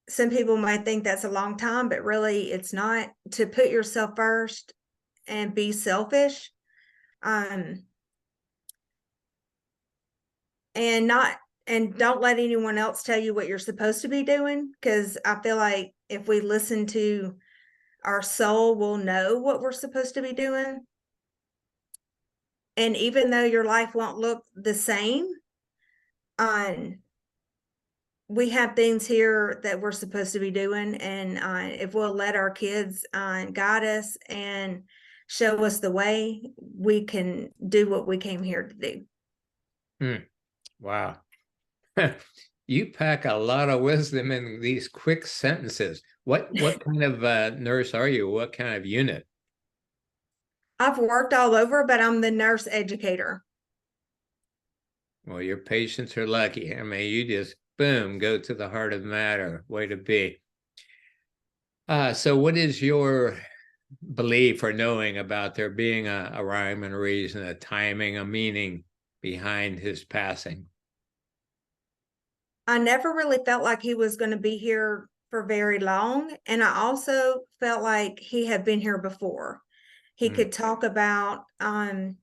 [SPEAKER 6] some people might think that's a long time, but really it's not. To put yourself first and be selfish, and don't let anyone else tell you what you're supposed to be doing. Because I feel like if we listen to our soul, we'll know what we're supposed to be doing. And even though your life won't look the same, we have things here that we're supposed to be doing. And if we'll let our kids guide us and show us the way, we can do what we came here to do.
[SPEAKER 1] Wow. You pack a lot of wisdom in these quick sentences. What kind of nurse are you? What kind of unit?
[SPEAKER 6] I've worked all over, but I'm the nurse educator.
[SPEAKER 1] Well, your patients are lucky. I mean, you just, boom, go to the heart of the matter. Way to be. So what is your belief or knowing about there being a rhyme and a reason, a timing, a meaning behind his passing?
[SPEAKER 6] I never really felt like he was going to be here for very long. And I also felt like he had been here before. He could talk about the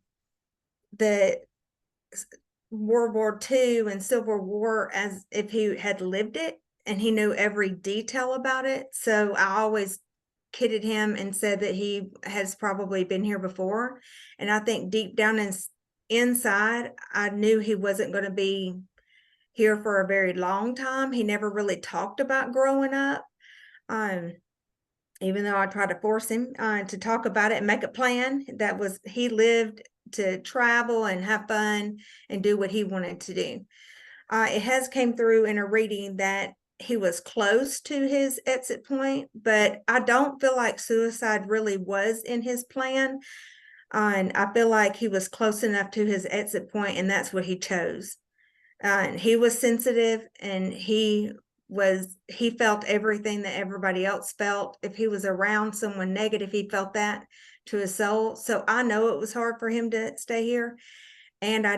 [SPEAKER 6] World War II and Civil War as if he had lived it, and he knew every detail about it. So I always kidded him and said that he has probably been here before. And I think deep down inside, I knew he wasn't going to be here for a very long time. He never really talked about growing up. Even though I tried to force him to talk about it and make a plan, he lived to travel and have fun and do what he wanted to do. It has came through in a reading that he was close to his exit point, but I don't feel like suicide really was in his plan. And I feel like he was close enough to his exit point, and that's what he chose. And he was sensitive, and he felt everything that everybody else felt. If he was around someone negative, he felt that to his soul. So I know it was hard for him to stay here, and I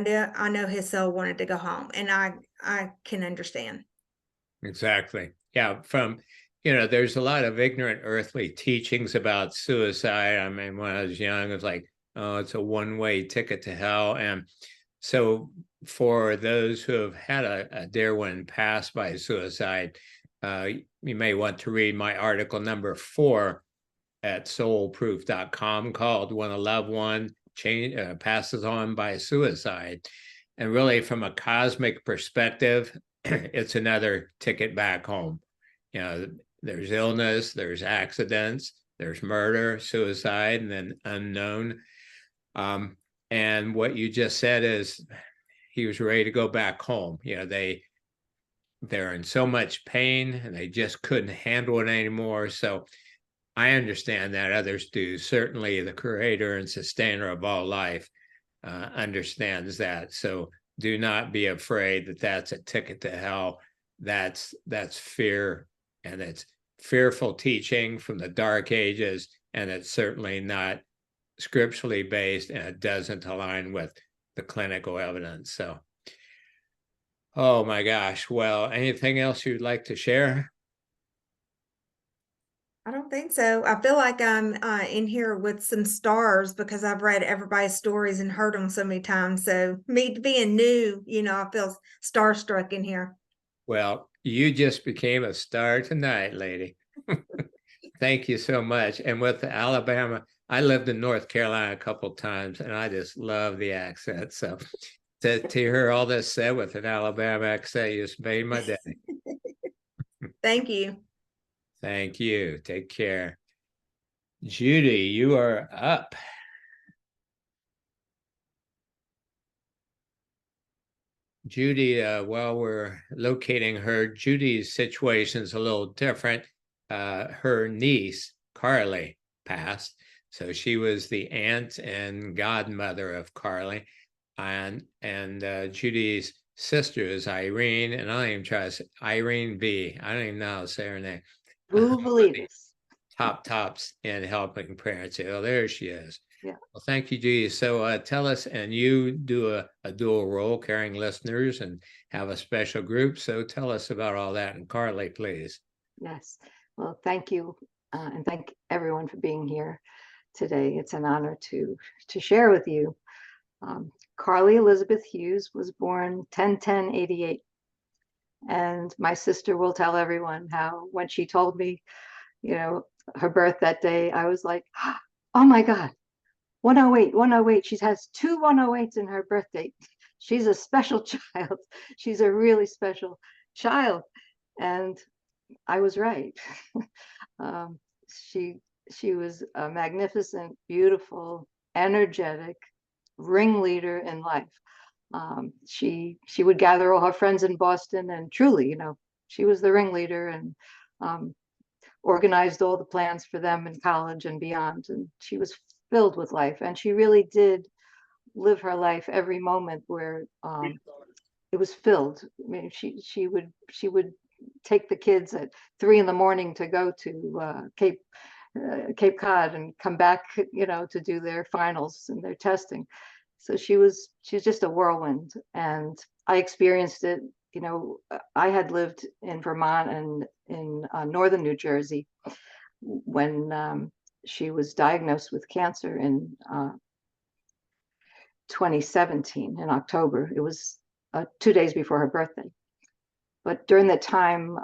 [SPEAKER 6] know his soul wanted to go home, and I can understand.
[SPEAKER 1] Exactly. Yeah. There's a lot of ignorant earthly teachings about suicide. I mean, when I was young, it was like, oh, it's a one-way ticket to hell. And so for those who have had a dear one pass by suicide, you may want to read my article number 4 at soulproof.com called When a Loved One Passes On by Suicide. And really, from a cosmic perspective, it's another ticket back home. There's illness, there's accidents, there's murder, suicide, and then unknown. And what you just said is he was ready to go back home. They're in so much pain and they just couldn't handle it anymore. So I understand that, others do. Certainly the creator and sustainer of all life understands that. So do not be afraid that that's a ticket to hell. That's fear, and it's fearful teaching from the dark ages, and it's certainly not scripturally based, and it doesn't align with the clinical evidence. So, oh my gosh. Well, anything else you'd like to share?
[SPEAKER 6] I don't think so. I feel like I'm in here with some stars because I've read everybody's stories and heard them so many times. So me being new, I feel starstruck in here.
[SPEAKER 1] Well, you just became a star tonight, lady. Thank you so much. And with the Alabama, I lived in North Carolina a couple times, and I just love the accent. So to hear all this said with an Alabama accent just made my day.
[SPEAKER 6] Thank you.
[SPEAKER 1] Thank you. Take care. Judy, you are up. Judy, while we're locating her, Judy's situation is a little different. Her niece, Carly, passed. So she was the aunt and godmother of Carly. And Judy's sister is Irene, and I don't even try to say Irene B. I don't even know how to say her name.
[SPEAKER 7] Who believes?
[SPEAKER 1] Tops in helping parents. Oh, there she is.
[SPEAKER 7] Yeah.
[SPEAKER 1] Well, thank you, Judy. So tell us, and you do a dual role, caring listeners, and have a special group. So tell us about all that. And Carly, please.
[SPEAKER 7] Yes. Well, thank you, and thank everyone for being here today. It's an honor to share with you. Carly Elizabeth Hughes was born 10/10/88, and my sister will tell everyone how when she told me, her birth that day, I was like, oh my God, 108, 108. She has 2 108s in her birth date. She's a special child. She's a really special child. And I was right. She was a magnificent, beautiful, energetic ringleader in life. She would gather all her friends in Boston, and truly, she was the ringleader, and organized all the plans for them in college and beyond. And she was filled with life, and she really did live her life every moment where it was filled. I mean, she would take the kids at 3 a.m. to go to Cape Cod and come back, to do their finals and their testing. So she's just a whirlwind, and I experienced it. I had lived in Vermont and in northern New Jersey when she was diagnosed with cancer in 2017 in October. It was 2 days before her birthday. But during the time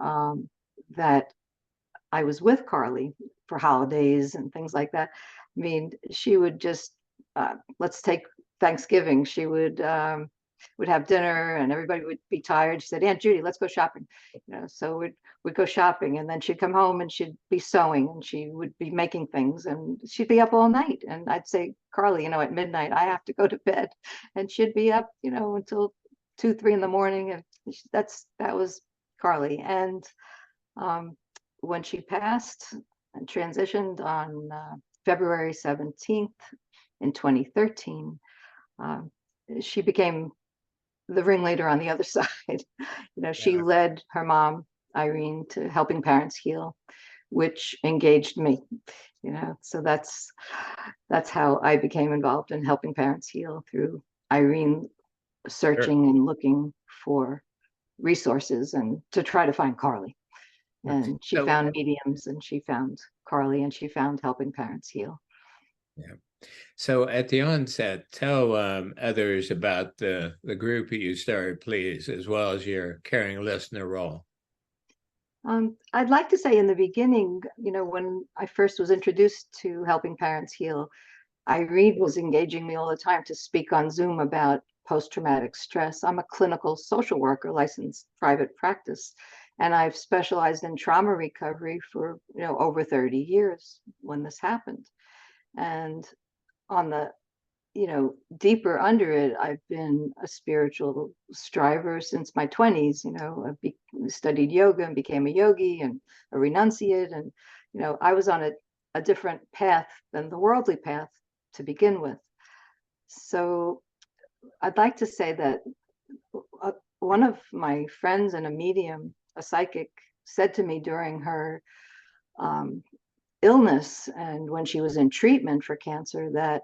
[SPEAKER 7] that I was with Carly for holidays and things like that, I mean, she would just, let's take Thanksgiving. She would have dinner, and everybody would be tired. She said, Aunt Judy, let's go shopping. So we'd go shopping, and then she'd come home and she'd be sewing, and she would be making things, and she'd be up all night. And I'd say, Carly, at midnight, I have to go to bed. And she'd be up, until 2, 3 in the morning. And that was Carly. And when she passed and transitioned on February 17th in 2013, she became the ringleader on the other side. She led her mom, Irene, to Helping Parents Heal, which engaged me. So that's how I became involved in Helping Parents Heal, through Irene searching and looking for resources and to try to find Carly. And she found mediums, and she found Carly, and she found Helping Parents Heal.
[SPEAKER 1] Yeah. So at the onset, tell others about the group that you started, please, as well as your caring listener role.
[SPEAKER 7] I'd like to say in the beginning, when I first was introduced to Helping Parents Heal, Irene was engaging me all the time to speak on Zoom about post-traumatic stress. I'm a clinical social worker, licensed private practice, and I've specialized in trauma recovery for over 30 years when this happened. And on the deeper under it, I've been a spiritual striver since my 20s. I studied yoga and became a yogi and a renunciate, and I was on a different path than the worldly path to begin with. So I'd like to say that one of my friends and a medium, a psychic, said to me during her illness and when she was in treatment for cancer that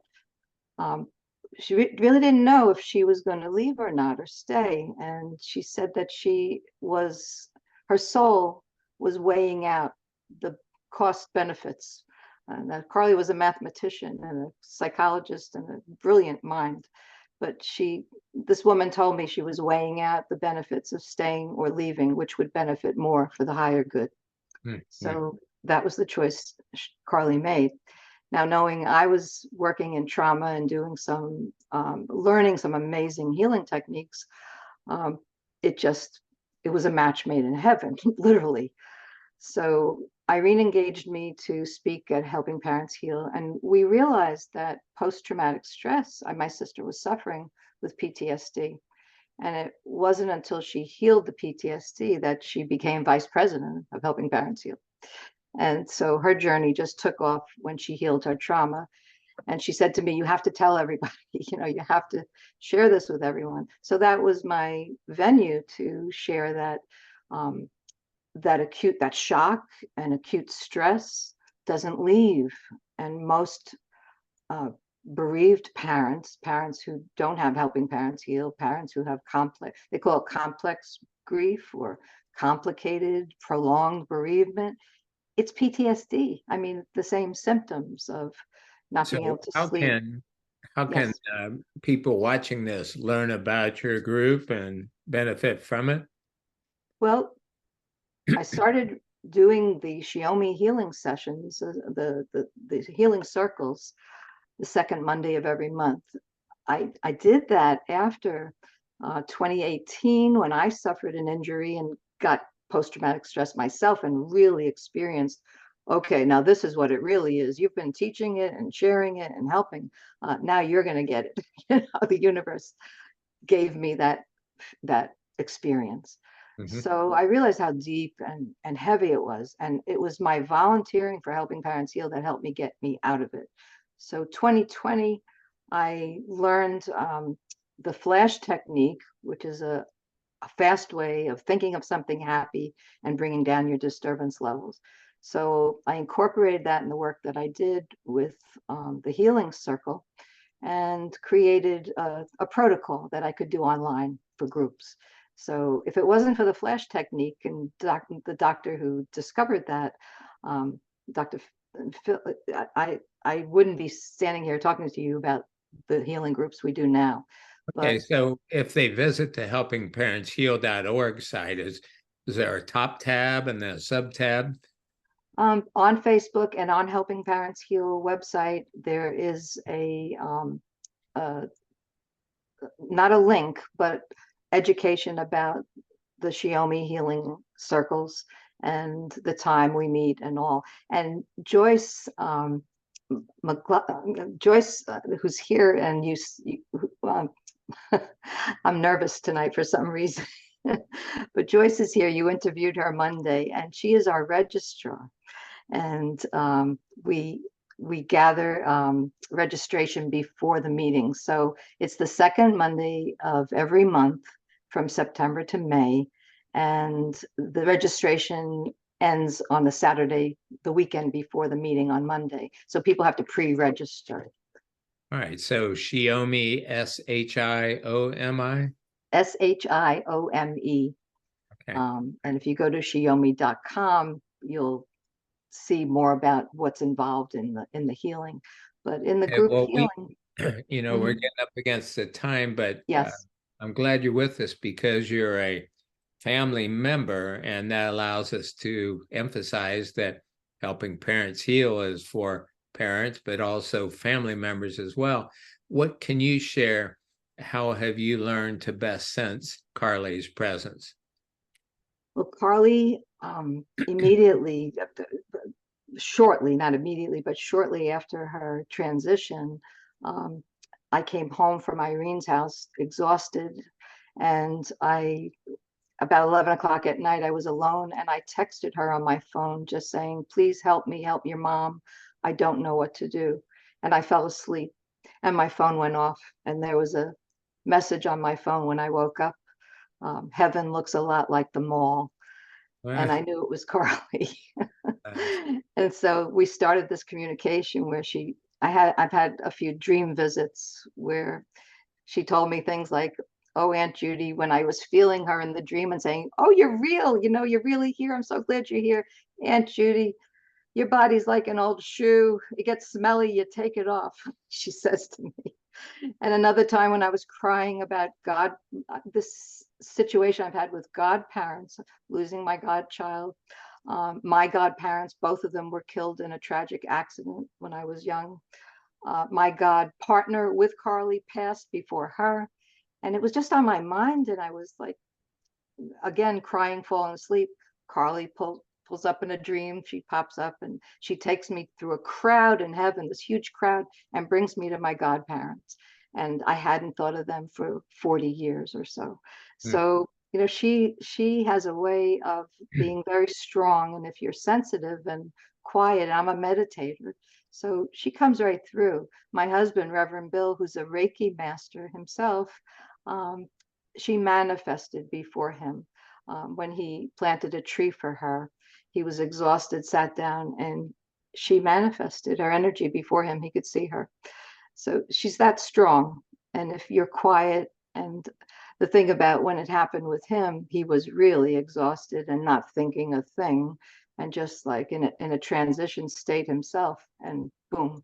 [SPEAKER 7] she really didn't know if she was going to leave or not or stay. And she said that her soul was weighing out the cost benefits. And that Carly was a mathematician and a psychologist and a brilliant mind. But this woman told me she was weighing out the benefits of staying or leaving, which would benefit more for the higher good. So that was the choice Carly made. Now, knowing I was working in trauma and doing learning some amazing healing techniques, it was a match made in heaven, literally. So Irene engaged me to speak at Helping Parents Heal, and we realized that post-traumatic stress, my sister was suffering with PTSD, and it wasn't until she healed the PTSD that she became vice president of Helping Parents Heal. And so her journey just took off when she healed her trauma. And she said to me, you have to tell everybody, you have to share this with everyone. So that was my venue to share that that shock and acute stress doesn't leave. And most bereaved parents who don't have Helping Parents Heal, parents who have they call it complex grief or complicated, prolonged bereavement. It's PTSD. I mean, the same symptoms of not being able to sleep.
[SPEAKER 1] How can people watching this learn about your group and benefit from it?
[SPEAKER 7] Well, I started doing the Shiomi healing sessions, the healing circles, the second Monday of every month. I did that after 2018 when I suffered an injury and got post-traumatic stress myself and really experienced, okay, now this is what it really is. You've been teaching it and sharing it and helping. Now you're going to get it. The universe gave me that experience. So I realized how deep and heavy it was. And it was my volunteering for Helping Parents Heal that helped me get me out of it. So 2020, I learned the flash technique, which is a fast way of thinking of something happy and bringing down your disturbance levels. So I incorporated that in the work that I did with the Healing Circle and created a protocol that I could do online for groups. So if it wasn't for the flash technique and the doctor who discovered that, Dr. Phil, I wouldn't be standing here talking to you about the healing groups we do now.
[SPEAKER 1] Okay, so if they visit the helpingparentsheal.org site, is there a top tab and then a sub tab?
[SPEAKER 7] On Facebook and on Helping Parents Heal website, there is not a link, but education about the Shiomi healing circles and the time we meet and all. And Joyce, Joyce, who's here, and I'm nervous tonight for some reason, but Joyce is here. You interviewed her Monday, and she is our registrar. And we gather registration before the meeting. So it's the second Monday of every month from September to May. And the registration ends on the Saturday, the weekend before the meeting on Monday. So people have to pre-register.
[SPEAKER 1] All right. So Shiomi, SHIOMI?
[SPEAKER 7] SHIOME.
[SPEAKER 1] Okay.
[SPEAKER 7] And if you go to shiomi.com, you'll see more about what's involved in the healing. But in the group healing,
[SPEAKER 1] we're getting up against the time, but
[SPEAKER 7] yes,
[SPEAKER 1] I'm glad you're with us because you're a family member, and that allows us to emphasize that Helping Parents Heal is for parents, but also family members as well. What can you share? How have you learned to best sense Carly's presence?
[SPEAKER 7] Well, Carly, immediately, shortly, not immediately, but shortly after her transition, I came home from Irene's house exhausted, and about 11 o'clock at night, I was alone, and I texted her on my phone just saying, please help me, help your mom. I don't know what to do. And I fell asleep, and my phone went off, and there was a message on my phone when I woke up. Heaven looks a lot like the mall. And I knew it was Carly. And so we started this communication where I've had a few dream visits where she told me things like, "Oh, Aunt Judy," when I was feeling her in the dream and saying, "Oh, you're real, you're really here. I'm so glad you're here. Aunt Judy, your body's like an old shoe. It gets smelly, you take it off," she says to me. And another time when I was crying about God, this situation I've had with godparents, losing my godchild, my godparents, both of them were killed in a tragic accident when I was young. My God partner with Carly passed before her. And it was just on my mind. And I was like, again, crying, falling asleep. Carly pulls up in a dream. She pops up and she takes me through a crowd in heaven, this huge crowd, and brings me to my godparents. And I hadn't thought of them for 40 years or so. So, she has a way of being very strong. And if you're sensitive and quiet, I'm a meditator. So she comes right through. My husband, Reverend Bill, who's a Reiki master himself, she manifested before him when he planted a tree for her. He was exhausted, sat down, and she manifested her energy before him. He could see her. So she's that strong. And if you're quiet, and the thing about when it happened with him, he was really exhausted and not thinking a thing, and just like in a transition state himself, and boom,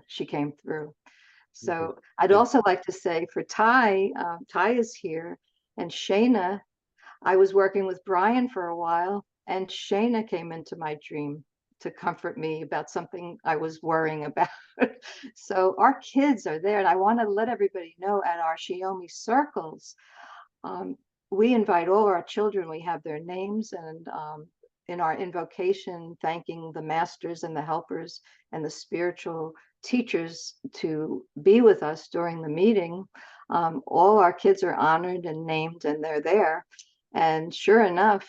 [SPEAKER 7] she came through. So I'd also like to say for Ty, Ty is here, and Shayna, I was working with Brian for a while, and Shayna came into my dream to comfort me about something I was worrying about. So our kids are there, and I want to let everybody know at our Shiomi circles, we invite all our children. We have their names, and in our invocation, thanking the masters and the helpers and the spiritual teachers to be with us during the meeting. All our kids are honored and named, and they're there. And sure enough,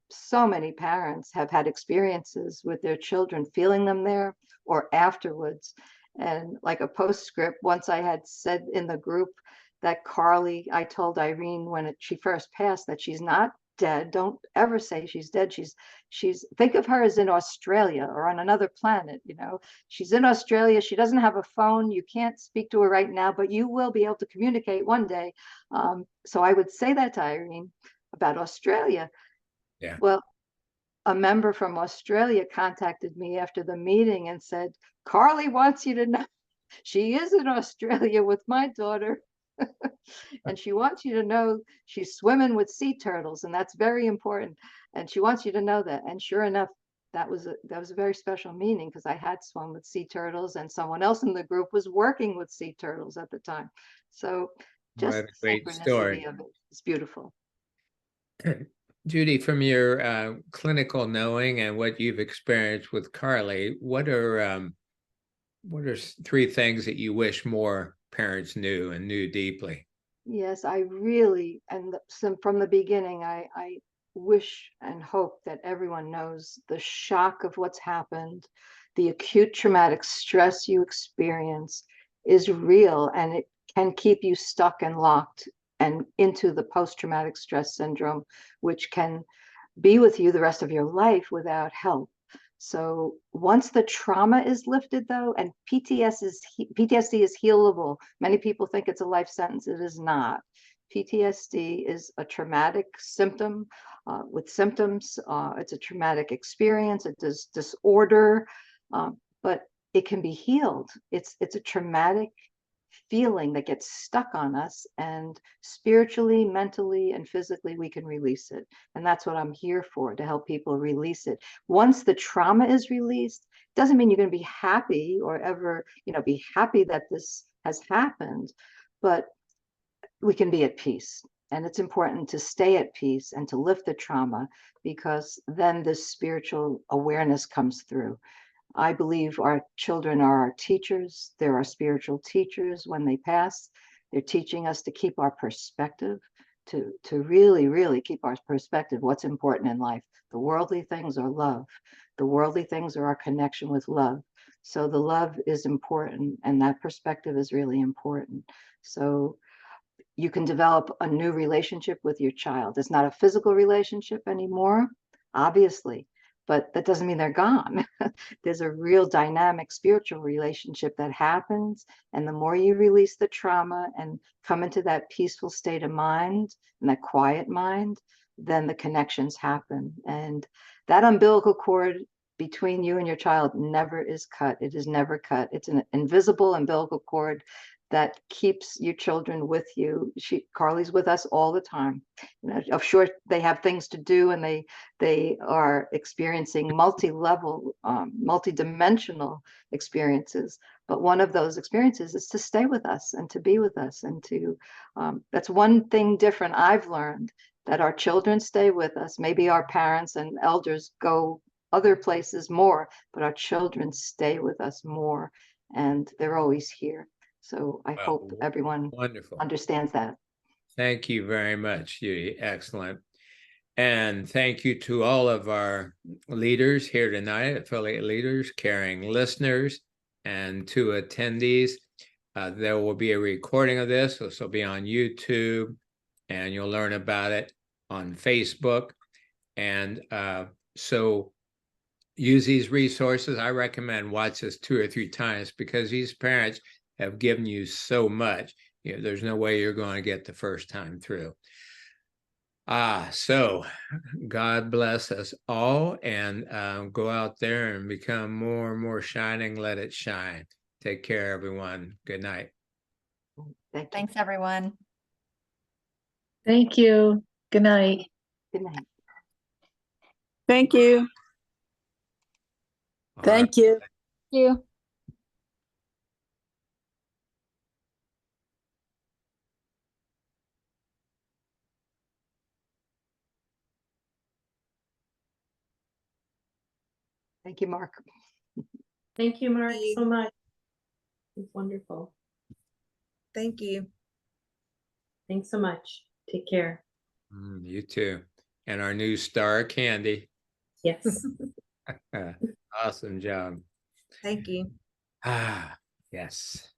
[SPEAKER 7] so many parents have had experiences with their children, feeling them there or afterwards. And like a postscript, once I had said in the group that Carly, I told Irene when she first passed that she's not dead. Don't ever say she's dead. She's think of her as in Australia or on another planet. She's in Australia. She doesn't have a phone. You can't speak to her right now, but you will be able to communicate one day. So I would say that to Irene about Australia.
[SPEAKER 1] Yeah.
[SPEAKER 7] Well, a member from Australia contacted me after the meeting and said, "Carly wants you to know she is in Australia with my daughter." And she wants you to know she's swimming with sea turtles, and that's very important. And she wants you to know that. And sure enough, that was a very special meaning, because I had swum with sea turtles, and someone else in the group was working with sea turtles at the time. So just
[SPEAKER 1] What a
[SPEAKER 7] the
[SPEAKER 1] great story.
[SPEAKER 7] synchronicity of it is beautiful.
[SPEAKER 1] Judy, from your clinical knowing and what you've experienced with Carly, what are 3 things that you wish more parents knew and knew deeply?
[SPEAKER 7] Yes, I really, and from the beginning, I wish and hope that everyone knows the shock of what's happened, the acute traumatic stress you experience is real, and it can keep you stuck and locked and into the post-traumatic stress syndrome, which can be with you the rest of your life without help. So once the trauma is lifted, though, and PTSD is healable. Many people think it's a life sentence. It is not. PTSD is a traumatic symptom with symptoms. It's a traumatic experience. It does disorder, but it can be healed. It's a traumatic feeling that gets stuck on us, and spiritually, mentally, and physically we can release it. And that's what I'm here for, to help people release it. Once the trauma is released, doesn't mean you're going to be happy or ever be happy that this has happened, but we can be at peace. And it's important to stay at peace and to lift the trauma, because then this spiritual awareness comes through. I believe our children are our teachers. They're our spiritual teachers when they pass. They're teaching us to keep our perspective, to really, really keep our perspective, what's important in life. The worldly things are love. The worldly things are our connection with love. So the love is important, and that perspective is really important. So you can develop a new relationship with your child. It's not a physical relationship anymore, obviously, but that doesn't mean they're gone. There's a real dynamic spiritual relationship that happens. And the more you release the trauma and come into that peaceful state of mind and that quiet mind, then the connections happen. And that umbilical cord between you and your child never is cut. It is never cut. It's an invisible umbilical cord that keeps your children with you. Carly's with us all the time. You know, I'm sure they have things to do, and they are experiencing multi-level, multi-dimensional experiences. But one of those experiences is to stay with us and to be with us, and to that's one thing different I've learned, that our children stay with us. Maybe our parents and elders go other places more, but our children stay with us more, and they're always here. So I hope everyone
[SPEAKER 1] wonderful
[SPEAKER 7] understands that.
[SPEAKER 1] Thank you very much, Judy. Excellent. And thank you to all of our leaders here tonight, affiliate leaders, caring listeners, and to attendees. There will be a recording of this. This will be on YouTube, and you'll learn about it on Facebook. And so use these resources. I recommend watch this 2 or 3 times, because these parents have given you so much. You know, there's no way you're going to get the first time through. So God bless us all, and go out there and become more and more shining. Let it shine. Take care, everyone. Good night.
[SPEAKER 2] Thanks, everyone.
[SPEAKER 3] Thank you. Good night.
[SPEAKER 7] Good night.
[SPEAKER 8] Thank you.
[SPEAKER 1] All
[SPEAKER 8] Thank you.
[SPEAKER 7] Thank you. Thank you, Mark.
[SPEAKER 4] Thank you, Mark,
[SPEAKER 6] Thank you.
[SPEAKER 4] so much. It's wonderful.
[SPEAKER 6] Thank you.
[SPEAKER 4] Thanks so much. Take care.
[SPEAKER 1] You too. And our new star, Candy.
[SPEAKER 4] Yes.
[SPEAKER 1] Awesome job.
[SPEAKER 6] Thank you.
[SPEAKER 1] Yes.